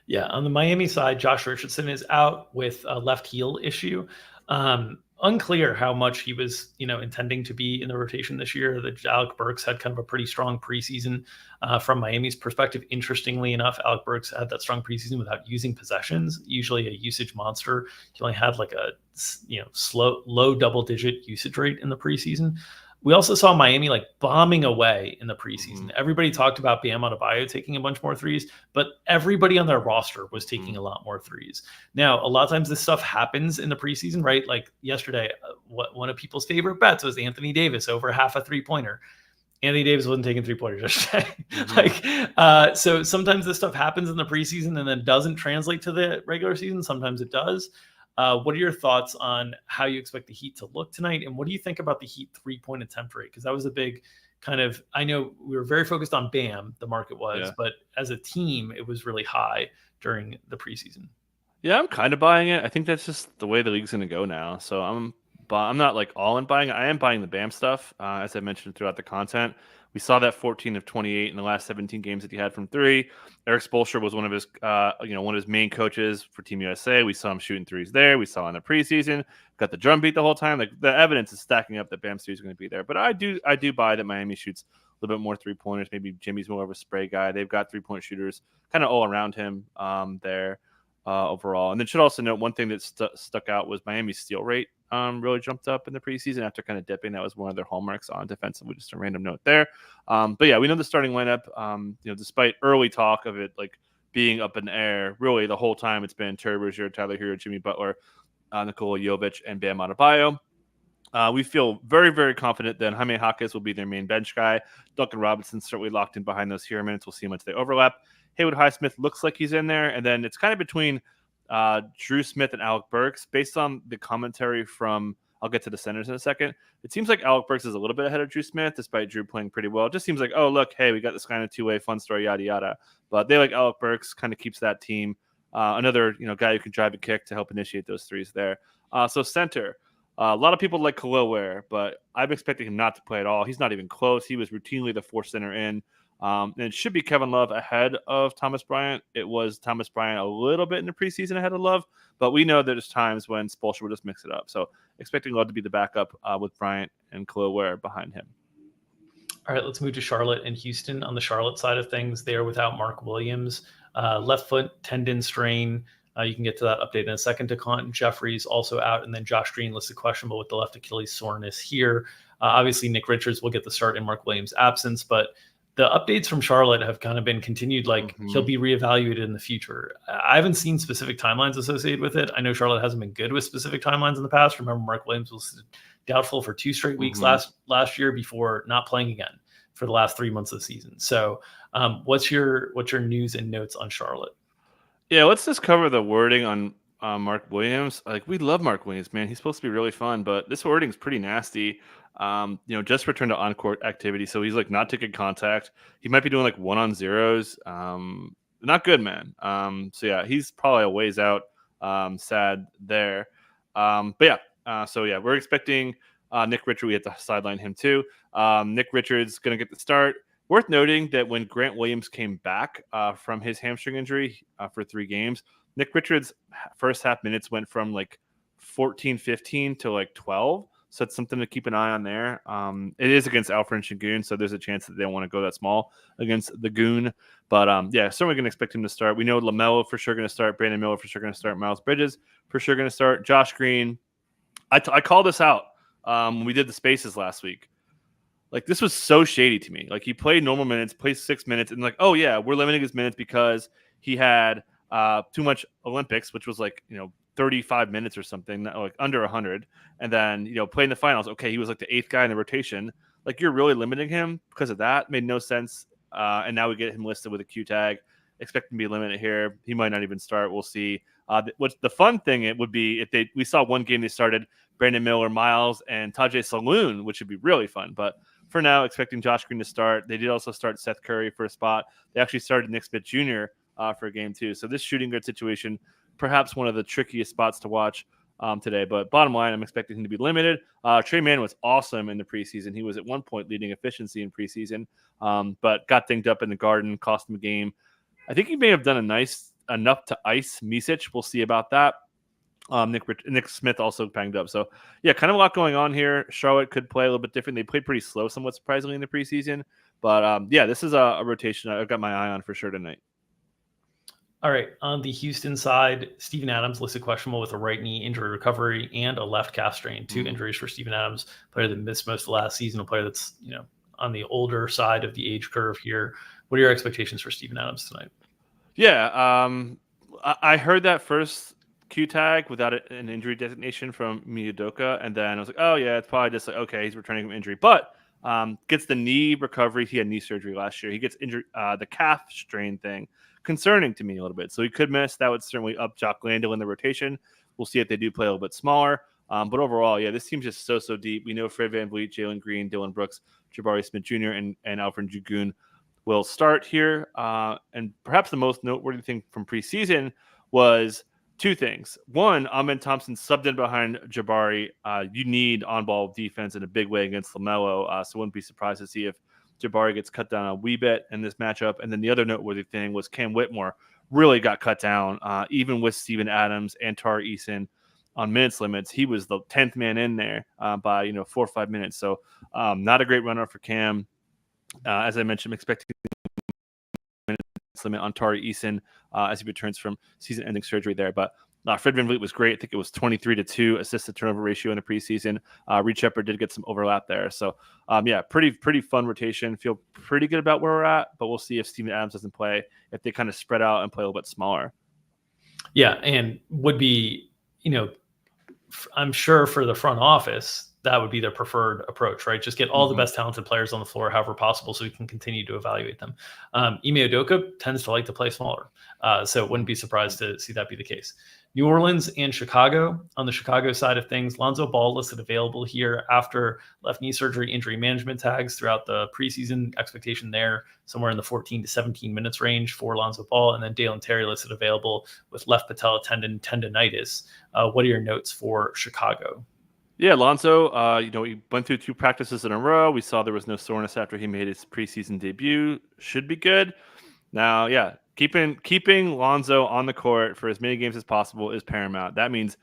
Yeah, on the Miami side, Josh Richardson is out with a left heel issue. unclear how much he was, intending to be in the rotation this year. That Alec Burks had kind of a pretty strong preseason from Miami's perspective. Interestingly enough, Alec Burks had that strong preseason without using possessions. Usually a usage monster. He only had like a low double-digit usage rate in the preseason. We also saw Miami like bombing away in the preseason. Everybody talked about Bam Adebayo taking a bunch more threes, but everybody on their roster was taking a lot more threes. Now, a lot of times this stuff happens in the preseason, right? Like yesterday, one of people's favorite bets was Anthony Davis over half a three-pointer. Anthony Davis wasn't taking three-pointers yesterday. So sometimes this stuff happens in the preseason and then doesn't translate to the regular season. Sometimes it does. What are your thoughts on how you expect the Heat to look tonight? And what do you think about the Heat 3-point attempt rate? Because that was a big kind of, I know we were very focused on Bam, the market was, but as a team, it was really high during the preseason. Yeah, I'm kind of buying it. I think that's just the way the league's going to go now. So I'm not like all in buying it. I am buying the Bam stuff, as I mentioned throughout the content. We saw that 14 of 28 in the last 17 games that he had from three. Eric Spoelstra was one of his, one of his main coaches for Team USA. We saw him shooting threes there. We saw in the preseason, got the drum beat the whole time. Like the evidence is stacking up that Bam series is going to be there. But I do buy that Miami shoots a little bit more 3-pointers. Maybe Jimmy's more of a spray guy. They've got 3-point shooters kind of all around him there. Overall. And then should also note one thing that stuck out was Miami's steal rate really jumped up in the preseason after kind of dipping. That was one of their hallmarks on defensively, just a random note there. But yeah, we know the starting lineup, despite early talk of it like being up in the air, really the whole time it's been Terry Rozier, Tyler Hero, Jimmy Butler, Nikola Jovic, and Bam Adebayo. We feel very, very confident that Jaime Jaquez will be their main bench guy. Duncan Robinson certainly locked in behind those hero minutes. We'll see how much they overlap. Haywood Highsmith looks like he's in there. And then it's kind of between Drew Smith and Alec Burks. Based on the commentary from, I'll get to the centers in a second, it seems like Alec Burks is a little bit ahead of Drew Smith, despite Drew playing pretty well. It just seems like, oh, look, hey, we got this kind of two-way fun story, yada, yada. But they like Alec Burks, kind of keeps that team. Another guy who can drive a kick to help initiate those threes there. So center. A lot of people like Khalil Ware, but I'm expecting him not to play at all. He's not even close. He was routinely the fourth center in. And it should be Kevin Love ahead of Thomas Bryant. It was Thomas Bryant a little bit in the preseason ahead of Love, but we know there's times when Spoelstra will just mix it up. So expecting Love to be the backup with Bryant and Khalil Ware behind him. All right, let's move to Charlotte and Houston. On the Charlotte side of things, they are without Mark Williams, left foot tendon strain. You can get to that update in a second. DeConn Jeffries also out, and then Josh Green listed questionable with the left Achilles soreness here. Obviously, Nick Richards will get the start in Mark Williams' absence, but the updates from Charlotte have kind of been continued, like he'll be reevaluated in the future. I haven't seen specific timelines associated with it. I know Charlotte hasn't been good with specific timelines in the past. Remember, Mark Williams was doubtful for 2 straight weeks last year before not playing again for the last 3 months of the season. So what's your news and notes on Charlotte? Yeah, let's just cover the wording on Mark Williams. Like, we love Mark Williams, man. He's supposed to be really fun, but this wording is pretty nasty. Just returned to on-court activity, so he's like not taking contact. He might be doing like 1-on-0s. Not good, man. So yeah, he's probably a ways out. Sad there. We're expecting Nick Richards. We have to sideline him too. Nick Richards going to get the start. Worth noting that when Grant Williams came back from his hamstring injury for 3 games, Nick Richards' first half minutes went from like 14-15 to like 12. So it's something to keep an eye on there. It is against Alfred Şengün, so there's a chance that they don't want to go that small against the Goon. But certainly going to expect him to start. We know LaMelo for sure going to start. Brandon Miller for sure going to start. Miles Bridges for sure going to start. Josh Green. I called this out when we did the spaces last week. Like, this was so shady to me. Like, he played normal minutes, played 6 minutes, and like, oh yeah, we're limiting his minutes because he had too much Olympics, which was like 35 minutes or something, like under 100, and then playing the finals. Okay, he was like the 8th guy in the rotation. Like, you're really limiting him because of that. Made no sense. And now we get him listed with a Q tag. Expect him to be limited here. He might not even start. We'll see. What's the fun thing? It would be if we saw one game they started Brandon Miller, Miles, and Tajay Saloon, which would be really fun. But for now, expecting Josh Green to start. They did also start Seth Curry for a spot. They actually started Nick Smith Jr. For a game too. So this shooting guard situation, perhaps one of the trickiest spots to watch today. But bottom line, I'm expecting him to be limited. Trey Mann was awesome in the preseason. He was at one point leading efficiency in preseason, but got dinged up in the Garden, cost him a game. I think he may have done enough to ice Micic. We'll see about that. Nick Smith also banged up. So, yeah, kind of a lot going on here. Charlotte could play a little bit different. They played pretty slow, somewhat surprisingly, in the preseason. But, yeah, this is a rotation I've got my eye on for sure tonight. All right. On the Houston side, Steven Adams listed questionable with a right knee injury recovery and a left calf strain. Two injuries for Steven Adams, player that missed most of the last season, a player that's, on the older side of the age curve here. What are your expectations for Steven Adams tonight? Yeah, I heard that first Q tag without an injury designation from Miyadoka, and then I was like, oh yeah, it's probably just like, okay, he's returning from injury, but gets the knee recovery. He had knee surgery last year. He gets injured, the calf strain thing, concerning to me a little bit. So he could miss. That would certainly up Jock Landale in the rotation. We'll see if they do play a little bit smaller. But overall, yeah, this team's just so deep. We know Fred VanVleet, Jalen Green, Dylan Brooks, Jabari Smith Jr., and Alfred Jugun will start here. And perhaps the most noteworthy thing from preseason was two things. One, Amen Thompson subbed in behind Jabari. You need on-ball defense in a big way against LaMelo, so wouldn't be surprised to see if Jabari gets cut down a wee bit in this matchup. And then the other noteworthy thing was Cam Whitmore really got cut down, even with Steven Adams and Tari Eason on minutes limits. He was the 10th man in there by 4 or 5 minutes. So not a great runner for Cam. As I mentioned, I'm expecting minutes limit on Tari Eason as he returns from season-ending surgery there. But Fred VanVleet was great. I think it was 23-2 assist-to-turnover ratio in the preseason. Reed Shepard did get some overlap there. So, yeah, pretty fun rotation. Feel pretty good about where we're at, but we'll see if Steven Adams doesn't play, if they kind of spread out and play a little bit smaller. Yeah, and would be, I'm sure for the front office, that would be their preferred approach, right? Just get all the best talented players on the floor however possible so we can continue to evaluate them. Ime Udoka tends to like to play smaller, so wouldn't be surprised to see that be the case. New Orleans and Chicago. On the Chicago side of things, Lonzo Ball listed available here after left knee surgery, injury management tags throughout the preseason. Expectation there somewhere in the 14 to 17 minutes range for Lonzo Ball. And then Dalen Terry listed available with left patella tendonitis. What are your notes for Chicago? Yeah, Lonzo, he went through 2 practices in a row. We saw there was no soreness after he made his preseason debut. Should be good. Now, yeah, keeping Lonzo on the court for as many games as possible is paramount. That means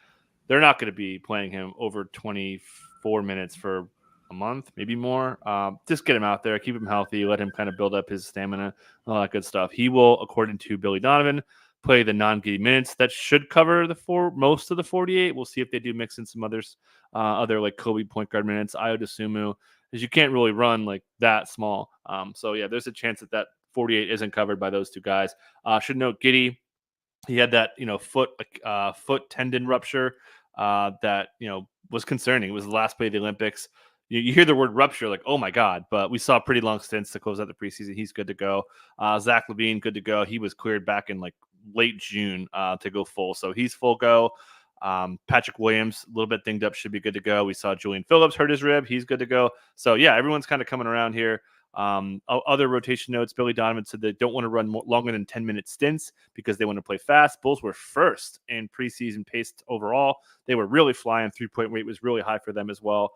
they're not going to be playing him over 24 minutes for a month, maybe more. Just get him out there, keep him healthy, let him kind of build up his stamina, all that good stuff. He will, according to Billy Donovan, play the non-giddy minutes. That should cover most of the 48. We'll see if they do mix in some others, other like Kobe point guard minutes, Ayo Dosunmu, because you can't really run like that small. So yeah, there's a chance that 48 isn't covered by those two guys. Should note Giddey, he had that foot tendon rupture that was concerning. It was the last play of the Olympics. You hear the word rupture, like, oh my God, but we saw pretty long stints to close out the preseason. He's good to go. Zach LaVine, good to go. He was cleared back in like late June to go full. So he's full go. Patrick Williams, a little bit dinged up, should be good to go. We saw Julian Phillips hurt his rib. He's good to go. So yeah, everyone's kind of coming around here. Other rotation notes, Billy Donovan said they don't want to run longer than 10-minute stints because they want to play fast. Bulls were first in preseason pace overall. They were really flying. 3-point rate was really high for them as well,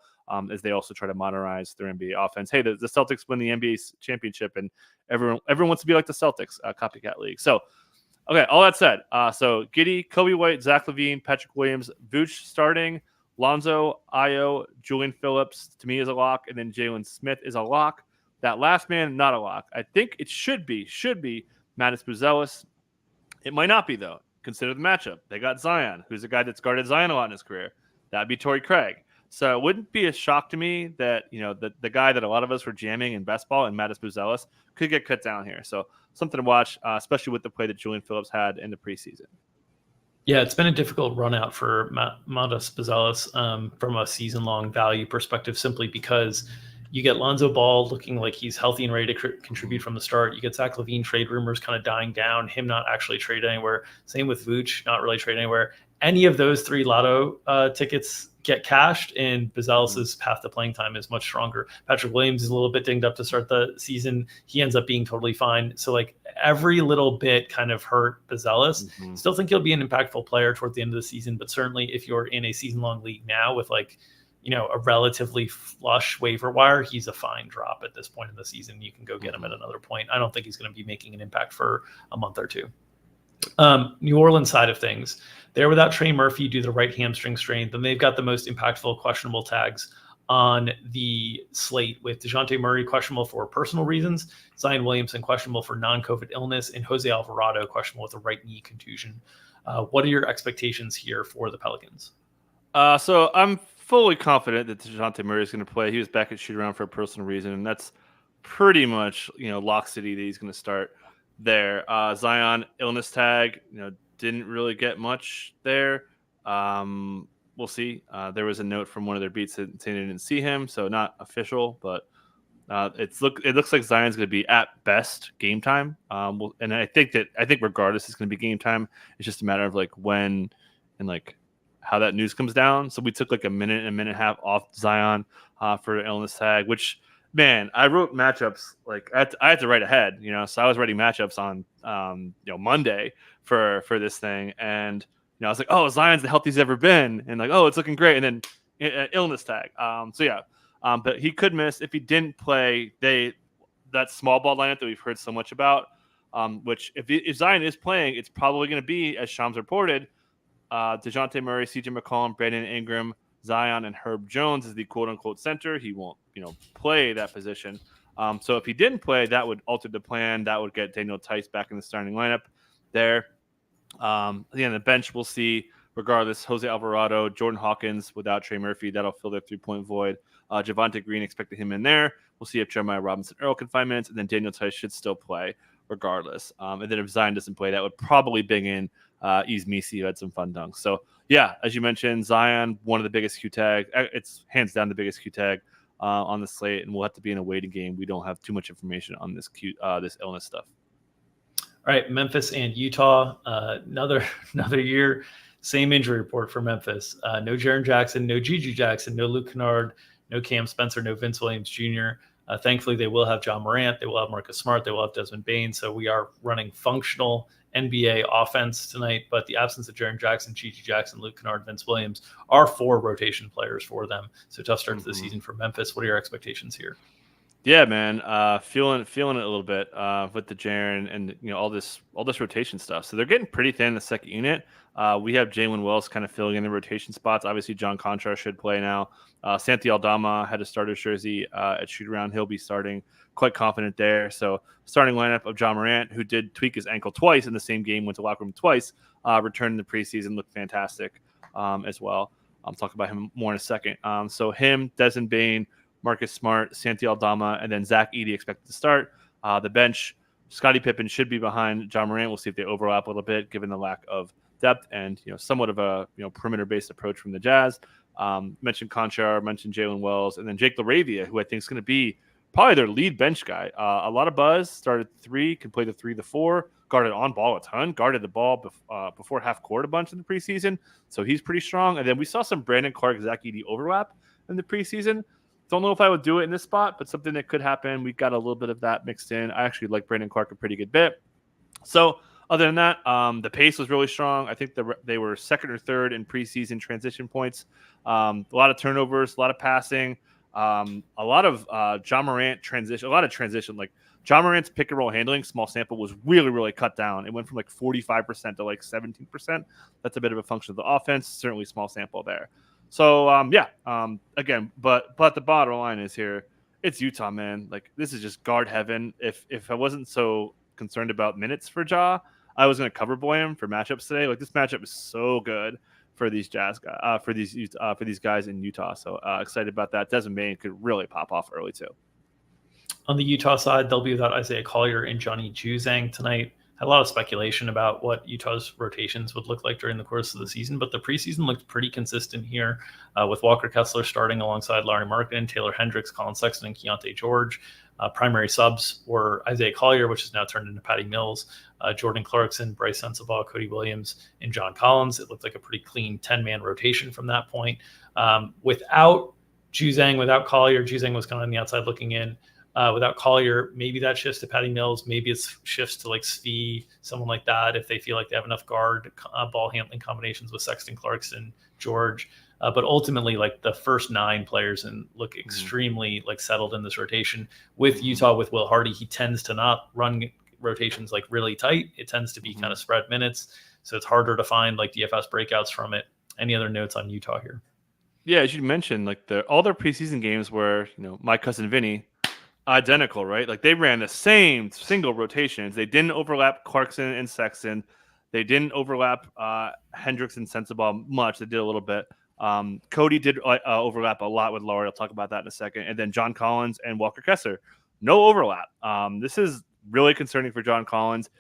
as they also try to modernize their NBA offense. Hey, the Celtics win the NBA championship, and everyone wants to be like the Celtics, copycat league. So, okay, all that said, so Giddey, Kobe White, Zach LaVine, Patrick Williams, Vooch starting, Lonzo, Ayo, Julian Phillips to me is a lock, and then Jalen Smith is a lock. That last man, not a lock. I think it should be Matas Buzelis. It might not be, though. Consider the matchup. They got Zion, who's a guy that's guarded Zion a lot in his career. That'd be Torrey Craig. So it wouldn't be a shock to me that, the guy that a lot of us were jamming in best ball and Matas Buzelis could get cut down here. So something to watch, especially with the play that Julian Phillips had in the preseason. Yeah, it's been a difficult run out for Matas Buzelis from a season-long value perspective, simply because you get Lonzo Ball looking like he's healthy and ready to contribute from the start. You get Zach LaVine trade rumors kind of dying down, him not actually trade anywhere. Same with Vooch, not really trade anywhere. Any of those 3 lotto tickets get cashed, and Buzelis' path to playing time is much stronger. Patrick Williams is a little bit dinged up to start the season. He ends up being totally fine. So like every little bit kind of hurt Buzelis. Still think he'll be an impactful player toward the end of the season, but certainly if you're in a season-long league now with like, a relatively flush waiver wire, he's a fine drop at this point in the season. You can go get him at another point. I don't think he's going to be making an impact for a month or two. New Orleans side of things, they're without Trey Murphy due to the right hamstring strain. Then they've got the most impactful questionable tags on the slate, with DeJounte Murray questionable for personal reasons, Zion Williamson questionable for non-COVID illness, and Jose Alvarado questionable with a right knee contusion. What are your expectations here for the Pelicans? So I'm fully confident that DeJounte Murray is going to play. He was back at shoot around for a personal reason, and that's pretty much, lock city that he's going to start there. Zion illness tag, didn't really get much there. We'll see. There was a note from one of their beats saying they didn't see him, so not official, but it looks like Zion's going to be at best game time. And I think regardless, it's going to be game time. It's just a matter of like when and like how that news comes down. So we took like a minute and a half off Zion for the illness tag, which, man, I wrote matchups. Like I had to write ahead, so I was writing matchups on Monday for this thing, and I was like, oh, Zion's the healthiest he's ever been, and like, oh, it's looking great, and then illness tag. But he could miss if he didn't play. That small ball lineup that we've heard so much about, which if Zion is playing, it's probably going to be, as Shams reported, DeJounte Murray, CJ McCollum, Brandon Ingram, Zion, and Herb Jones is the quote-unquote center. He won't, play that position. So if he didn't play, that would alter the plan. That would get Daniel Tice back in the starting lineup there. The bench we'll see. Regardless, Jose Alvarado, Jordan Hawkins without Trey Murphy, that'll fill their 3-point void. Javonte Green, expected him in there. We'll see if Jeremiah Robinson Earl can find minutes, and then Daniel Tice should still play regardless. And then if Zion doesn't play, that would probably bring in Yves Missi, who had some fun dunks. So, yeah, as you mentioned, Zion, one of the biggest Q tag. It's hands down the biggest Q tag on the slate, and we'll have to be in a waiting game. We don't have too much information on this illness stuff. All right, Memphis and Utah, another year, same injury report for Memphis. No Jaren Jackson, no Gigi Jackson, no Luke Kennard, no Cam Spencer, no Vince Williams Jr. Thankfully, they will have John Morant, they will have Marcus Smart, they will have Desmond Bane. So we are running functional NBA offense tonight, but the absence of Jaren Jackson, Gigi Jackson, Luke Kennard, Vince Williams are 4 rotation players for them. So tough start to the season for Memphis. What are your expectations here? Yeah, man, feeling it a little bit with the Jaren and all this rotation stuff. So they're getting pretty thin in the second unit. We have Jalen Wells kind of filling in the rotation spots. Obviously, John Conchar should play now. Santi Aldama had a starter's jersey at shoot around. He'll be starting. Quite confident there. So starting lineup of John Morant, who did tweak his ankle twice in the same game, went to locker room twice, returned in the preseason, looked fantastic as well. I'll talk about him more in a second. So him, Desmond Bane, Marcus Smart, Santi Aldama, and then Zach Edey expected to start. The bench, Scottie Pippen should be behind John Morant. We'll see if they overlap a little bit, given the lack of depth and somewhat of a perimeter-based approach from the Jazz. Mentioned Conchar, mentioned Jalen Wells, and then Jake LaRavia, who I think is going to be probably their lead bench guy. A lot of buzz. Started 3, can play the 3, the 4. Guarded on ball a ton. Guarded the ball before half court a bunch in the preseason. So he's pretty strong. And then we saw some Brandon Clark, Zach Edey overlap in the preseason. Don't know if I would do it in this spot, but something that could happen. We got a little bit of that mixed in. I actually like Brandon Clark a pretty good bit. So other than that, the pace was really strong. I think they were second or third in preseason transition points. A lot of turnovers, a lot of passing, a lot of John Morant transition, a lot of transition. Like John Morant's pick and roll handling, small sample, was really, really cut down. It went from like 45% to like 17%. That's a bit of a function of the offense. Certainly small sample there. So, again, but the bottom line is here, it's Utah, man. Like, this is just guard heaven. If I wasn't so concerned about minutes for Ja, I was going to cover boy him for matchups today. Like, this matchup is so good for these Jazz guys, for these guys in Utah. So, excited about that. Desmond Bane could really pop off early too. On the Utah side, they'll be without Isaiah Collier and Johnny Juzang tonight. Had a lot of speculation about what Utah's rotations would look like during the course of the season, but the preseason looked pretty consistent here with Walker Kessler starting alongside Larry Markin, Taylor Hendricks, Colin Sexton, and Keontae George. Primary subs were Isaiah Collier, which is now turned into Patty Mills, Jordan Clarkson, Bryce Sensabaugh, Cody Williams, and John Collins. It looked like a pretty clean 10-man rotation from that point. Without Juzang, without Collier, Juzang was kind of on the outside looking in. Without Collier, maybe that shifts to Patty Mills. Maybe it shifts to like Svi, someone like that, if they feel like they have enough guard ball handling combinations with Sexton, Clarkson, George. But ultimately, like the first 9 players and look extremely like settled in this rotation. With Utah, with Will Hardy, he tends to not run rotation's like really tight, it tends to be kind of spread minutes. So it's harder to find like DFS breakouts from it. Any other notes on Utah here? Yeah, as you mentioned, like all their preseason games were, my cousin Vinny, identical, right? Like they ran the same single rotations. They didn't overlap Clarkson and Sexton. They didn't overlap Hendricks and Sensabaugh much. They did a little bit. Cody did overlap a lot with Laurie. I'll talk about that in a second. And then John Collins and Walker Kessler, no overlap. This is really concerning for John Collins.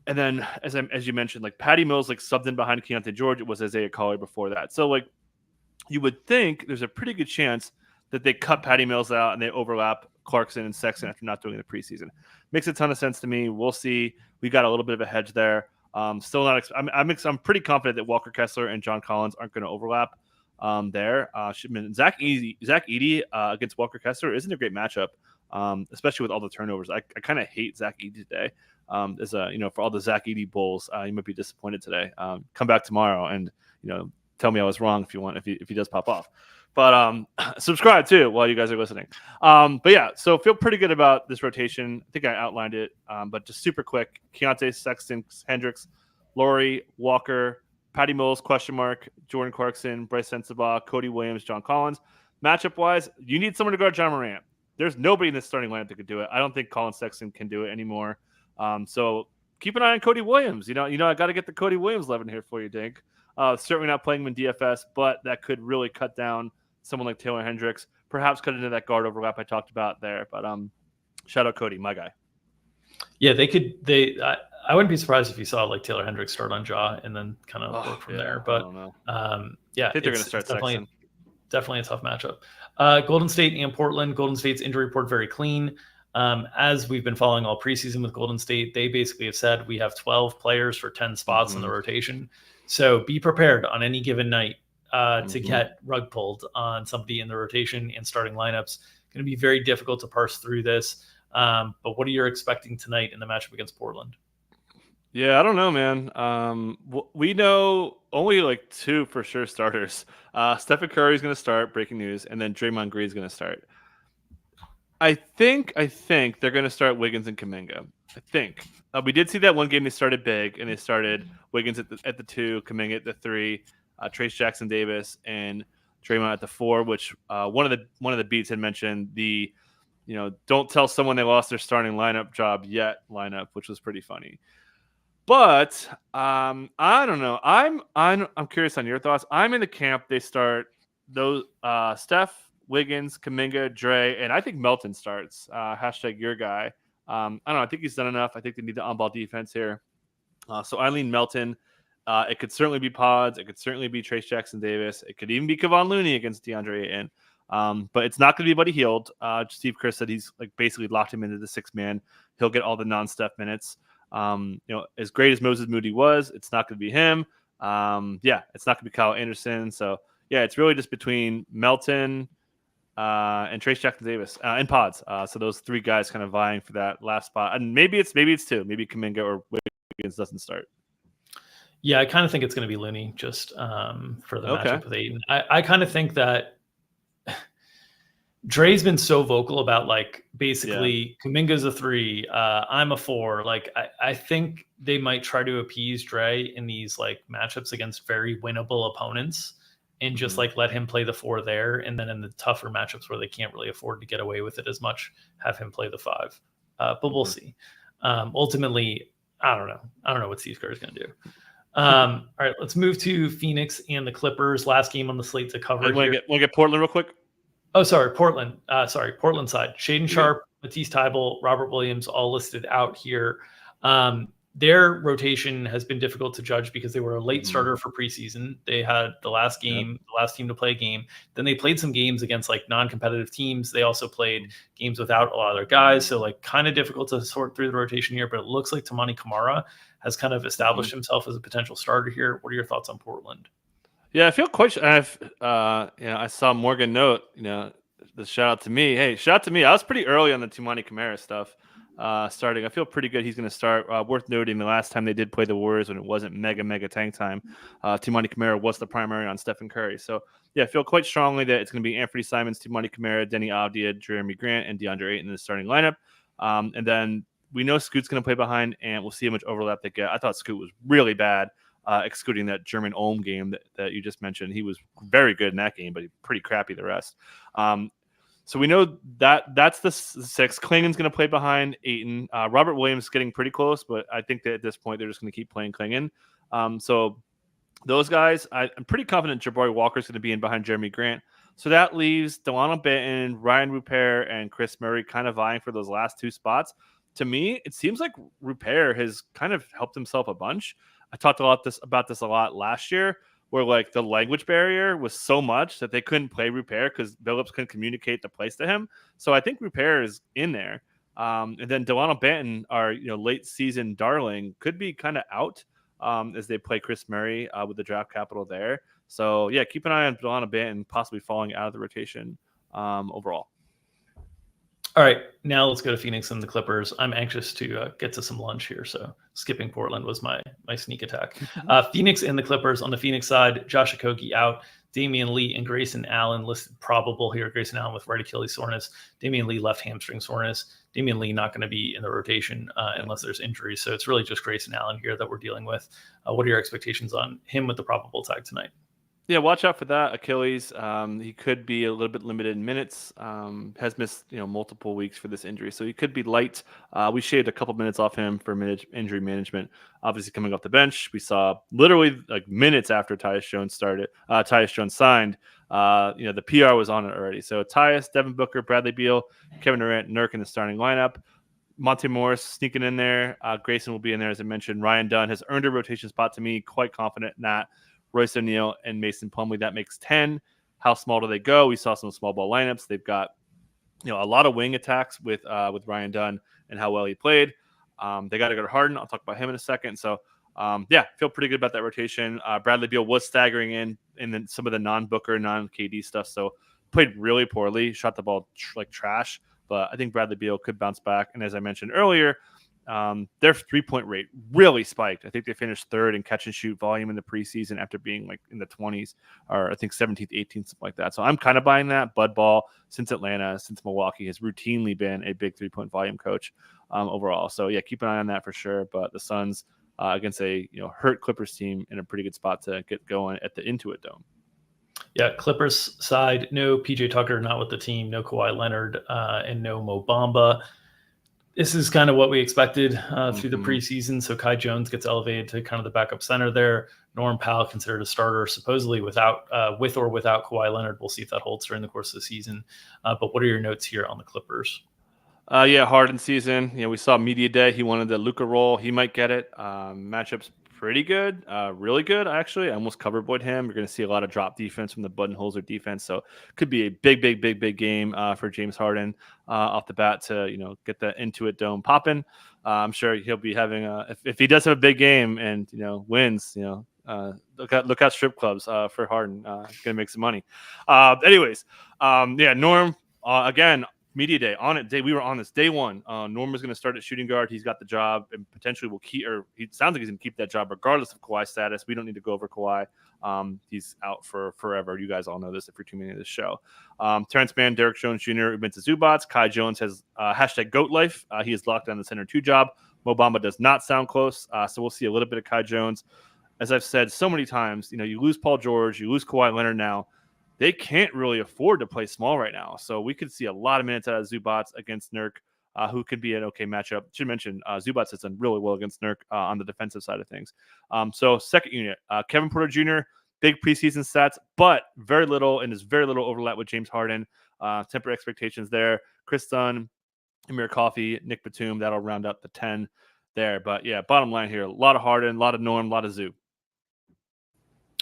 And then, as you mentioned, like Patty Mills, like subbed in behind Keontae George. It was Isaiah Collier before that. So, like, you would think there's a pretty good chance that they cut Patty Mills out and they overlap Clarkson and Sexton after not doing the preseason. Makes a ton of sense to me. We'll see. We got a little bit of a hedge there. Still not. I'm pretty confident that Walker Kessler and John Collins aren't going to overlap there. Zach Edey against Walker Kessler isn't a great matchup, especially with all the turnovers. I kind of hate Zach Edey today. For all the Zach Edey bulls, you might be disappointed today. Come back tomorrow and tell me I was wrong if you want. If he does pop off. But subscribe too while you guys are listening. But yeah, so feel pretty good about this rotation. I think I outlined it, but just super quick. Keontae, Sexton, Hendricks, Laurie, Walker, Patty Mills, Jordan Clarkson, Bryce Sensabaugh, Cody Williams, John Collins. Matchup-wise, you need someone to guard John Morant. There's nobody in this starting lineup that could do it. I don't think Colin Sexton can do it anymore. So keep an eye on Cody Williams. I got to get the Cody Williams 11 here for you, Dink. Certainly not playing him in DFS, but that could really cut down someone like Taylor Hendricks, perhaps cut into that guard overlap I talked about there. But shout out Cody, my guy. Yeah, they could. I wouldn't be surprised if you saw like Taylor Hendricks start on Ja and then kind of work from there. But I think they're going to start definitely a tough matchup. Golden State and Portland. Golden State's injury report very clean. As we've been following all preseason with Golden State, they basically have said we have 12 players for 10 spots in the rotation. So be prepared on any given night to get rug pulled on somebody in the rotation and starting lineups. Going to be very difficult to parse through this. But what are you expecting tonight in the matchup against Portland? Yeah, I don't know, man. We know only like two for sure starters. Stephen Curry is going to start, breaking news, and then Draymond Green is going to start. I think they're going to start Wiggins and Kuminga. I think we did see that one game they started big, and they started Wiggins at the 2, Kuminga at the 3, Trace Jackson Davis, and Draymond at the 4. Which one of the beats had mentioned the don't tell someone they lost their starting lineup job yet lineup, which was pretty funny. But I don't know. I'm curious on your thoughts. I'm in the camp they start those Steph, Wiggins, Kuminga, Dre, and I think Melton starts. Hashtag your guy. I don't know. I think he's done enough. I think they need the on-ball defense here. So I lean Melton. It could certainly be Pods. It could certainly be Trace Jackson Davis. It could even be Kevon Looney against DeAndre Ayton. But it's not going to be Buddy Hield. Steve Kerr said he's like basically locked him into the 6-man. He'll get all the non-Steph minutes. As great as Moses Moody was, it's not going to be him. It's not going to be Kyle Anderson. So yeah, it's really just between Melton and Trace Jackson Davis and Pods. So those 3 guys kind of vying for that last spot. And maybe it's 2. Maybe Kuminga or Wiggins doesn't start. Yeah, I kind of think it's going to be Looney just for the matchup with Ayton. I kind of think that Dre's been so vocal about like basically Kuminga's a 3, I'm a 4. Like I think they might try to appease Dre in these like matchups against very winnable opponents and just like let him play the 4 there, and then in the tougher matchups where they can't really afford to get away with it as much, have him play the 5. But we'll see. Ultimately, I don't know what Steve Kerr is going to do. All right, let's move to Phoenix and the Clippers. Last game on the slate to cover. Want to get Portland real quick? Oh, sorry, Portland. Portland side. Shaedon Sharpe, Matisse Thybulle, Robert Williams, all listed out here. Their rotation has been difficult to judge because they were a late starter for preseason. They had the last game, the last team to play a game. Then they played some games against like non-competitive teams. They also played games without a lot of their guys. So like kind of difficult to sort through the rotation here, but it looks like Tamani Kamara has kind of established himself as a potential starter here. What are your thoughts on Portland? Yeah, I feel quite. I saw Morgan note. The shout out to me. Hey, shout out to me. I was pretty early on the Tamani Kamara stuff. Starting, I feel pretty good. He's going to start. Worth noting, the last time they did play the Warriors when it wasn't mega tank time, Tamani Kamara was the primary on Stephen Curry. So yeah, I feel quite strongly that it's going to be Anthony Simons, Tamani Kamara, Denny Avdia, Jeremy Grant, and DeAndre Ayton in the starting lineup. And then we know Scoot's going to play behind Ant. We'll see how much overlap they get. I thought Scoot was really bad, excluding that German Ulm game that you just mentioned. He was very good in that game, but pretty crappy the rest. So we know that's the 6. Klingen's going to play behind Ayton. Robert Williams is getting pretty close, but I think that at this point they're just going to keep playing Klingen. So those guys, I'm pretty confident Jabari Walker's going to be in behind Jeremy Grant. So that leaves Delano Banton, Ryan Rupert, and Chris Murray kind of vying for those last 2 spots. To me, it seems like Rupert has kind of helped himself a bunch. I talked about this a lot last year, where like the language barrier was so much that they couldn't play Rupert because Billups couldn't communicate the place to him. So I think Rupert is in there. And then Delano Banton, our late season darling, could be kind of out as they play Chris Murray with the draft capital there. So yeah, keep an eye on Delano Banton possibly falling out of the rotation overall. All right, now let's go to Phoenix and the Clippers. I'm anxious to get to some lunch here, so skipping Portland was my sneak attack. Phoenix and the Clippers. On the Phoenix side, Josh Okogie out. Damian Lee and Grayson Allen listed probable here. Grayson Allen with right Achilles soreness. Damian Lee left hamstring soreness. Damian Lee not going to be in the rotation unless there's injuries. So it's really just Grayson Allen here that we're dealing with. What are your expectations on him with the probable tag tonight? Yeah, watch out for that Achilles. He could be a little bit limited in minutes. Has missed multiple weeks for this injury, so he could be light. We shaved a couple minutes off him for injury management. Obviously, coming off the bench, we saw literally like minutes after Tyus Jones signed. The PR was on it already. So Tyus, Devin Booker, Bradley Beal, Kevin Durant, Nurk in the starting lineup. Monte Morris sneaking in there. Grayson will be in there, as I mentioned. Ryan Dunn has earned a rotation spot to me. Quite confident in that. Royce O'Neal and Mason Plumlee, that makes 10. How small do they go? We saw some small ball lineups. They've got a lot of wing attacks with Ryan Dunn and how well he played. They got to go to Harden. I'll talk about him in a second. So feel pretty good about that rotation. Bradley Beal was staggering in then some of the non-Booker, non-KD stuff. So played really poorly, shot the ball like trash. But I think Bradley Beal could bounce back. And as I mentioned earlier, their 3-point rate really spiked. I think they finished 3rd in catch and shoot volume in the preseason after being like in the 20s, or I think 17th, 18th, something like that. So I'm kind of buying that. Bud Ball, since Atlanta, since Milwaukee, has routinely been a big 3-point volume coach overall. So yeah, keep an eye on that for sure. But the Suns against a hurt Clippers team in a pretty good spot to get going at the Intuit Dome. Yeah, Clippers side, no PJ Tucker, not with the team, no Kawhi Leonard, and no Mo Bamba. This is kind of what we expected through the preseason. So Kai Jones gets elevated to kind of the backup center there. Norm Powell considered a starter, supposedly with or without Kawhi Leonard. We'll see if that holds during the course of the season. But what are your notes here on the Clippers? Harden season. We saw media day. He wanted the Luka role. He might get it. Matchups pretty good, really good actually. I almost coverboard him. You're going to see a lot of drop defense from the Budenholzer defense, so could be a big game for James Harden off the bat to get the Intuit Dome popping. I'm sure he'll be having if he does have a big game and wins, look out strip clubs for Harden. He's going to make some money. Norm again. Media day on it. We were on this day one. Norm was going to start at shooting guard. He's got the job and potentially will keep, or he sounds like he's going to keep that job regardless of Kawhi's status. We don't need to go over Kawhi. He's out for forever. You guys all know this if you're tuning into this show. Terrence Mann, Derek Jones Jr., Vince Zubats. Kai Jones has hashtag GOAT life. He is locked down the center 2 job. Mo Bamba does not sound close. So we'll see a little bit of Kai Jones. As I've said so many times, you lose Paul George, you lose Kawhi Leonard now. They can't really afford to play small right now. So we could see a lot of minutes out of Zubats against Nurk, who could be an okay matchup. Should mention Zubats has done really well against Nurk on the defensive side of things. So second unit, Kevin Porter Jr., big preseason stats, but very little overlap with James Harden. Temper expectations there. Chris Dunn, Amir Coffey, Nick Batum, that'll round out the 10 there. But yeah, bottom line here, a lot of Harden, a lot of Norm, a lot of Zoo.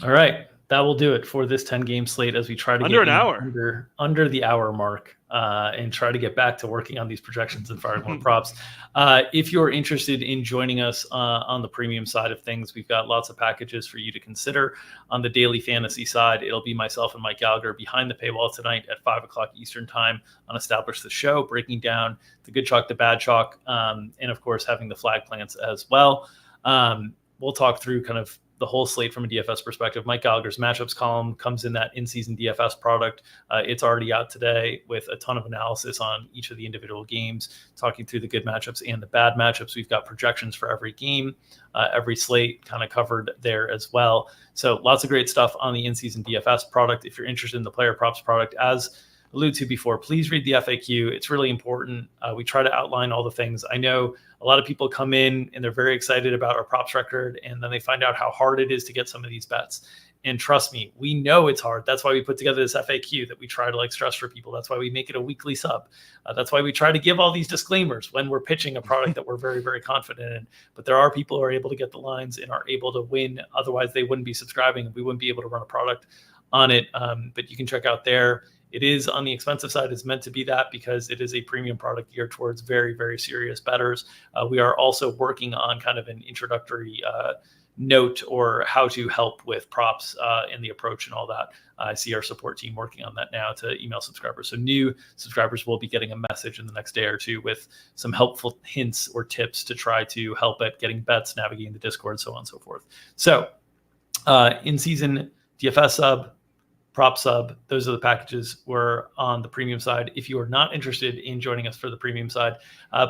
All right. That will do it for this 10-game slate as we try to under get an hour under the hour mark and try to get back to working on these projections and firing more props. If you're interested in joining us on the premium side of things, we've got lots of packages for you to consider. On the daily fantasy side, it'll be myself and Mike Gallagher behind the paywall tonight at 5:00 Eastern time on Establish the Show, breaking down the good chalk, the bad chalk, and of course having the flag plants as well. We'll talk through kind of the whole slate from a DFS perspective. Mike Gallagher's matchups column comes in that in-season DFS product. It's already out today with a ton of analysis on each of the individual games, talking through the good matchups and the bad matchups. We've got projections for every game, every slate kind of covered there as well. So lots of great stuff on the in-season DFS product. If you're interested in the player props product, as alluded to before, please read the FAQ. It's really important. We try to outline all the things. I know a lot of people come in and they're very excited about our props record, and then they find out how hard it is to get some of these bets. And trust me, we know it's hard. That's why we put together this FAQ that we try to like stress for people. That's why we make it a weekly sub. That's why we try to give all these disclaimers when we're pitching a product that we're very, very confident in. But there are people who are able to get the lines and are able to win. Otherwise, they wouldn't be subscribing and we wouldn't be able to run a product on it. But you can check out there. It is on the expensive side. It's meant to be that because it is a premium product geared towards very, very serious bettors. We are also working on kind of an introductory note or how to help with props and the approach and all that. I see our support team working on that now to email subscribers. So new subscribers will be getting a message in the next day or two with some helpful hints or tips to try to help at getting bets, navigating the Discord, so on and so forth. So in-season DFS sub, prop sub, those are the packages. We're on the premium side. If you are not interested in joining us for the premium side,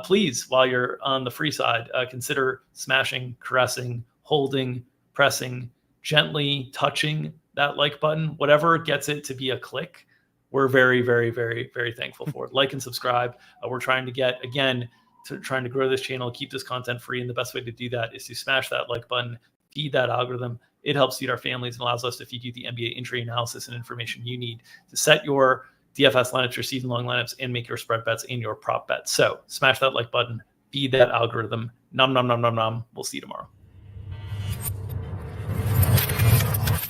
please, while you're on the free side, consider smashing, caressing, holding, pressing, gently touching that like button, whatever gets it to be a click. We're very, very, very, very thankful for it. Like and subscribe. We're trying to get, again, trying to grow this channel, keep this content free. And the best way to do that is to smash that like button, feed that algorithm. It helps feed our families and allows us to feed you the NBA injury analysis and information you need to set your DFS lineups, your season-long lineups, and make your spread bets and your prop bets. So smash that like button, feed that algorithm. Nom, nom, nom, nom, nom. We'll see you tomorrow.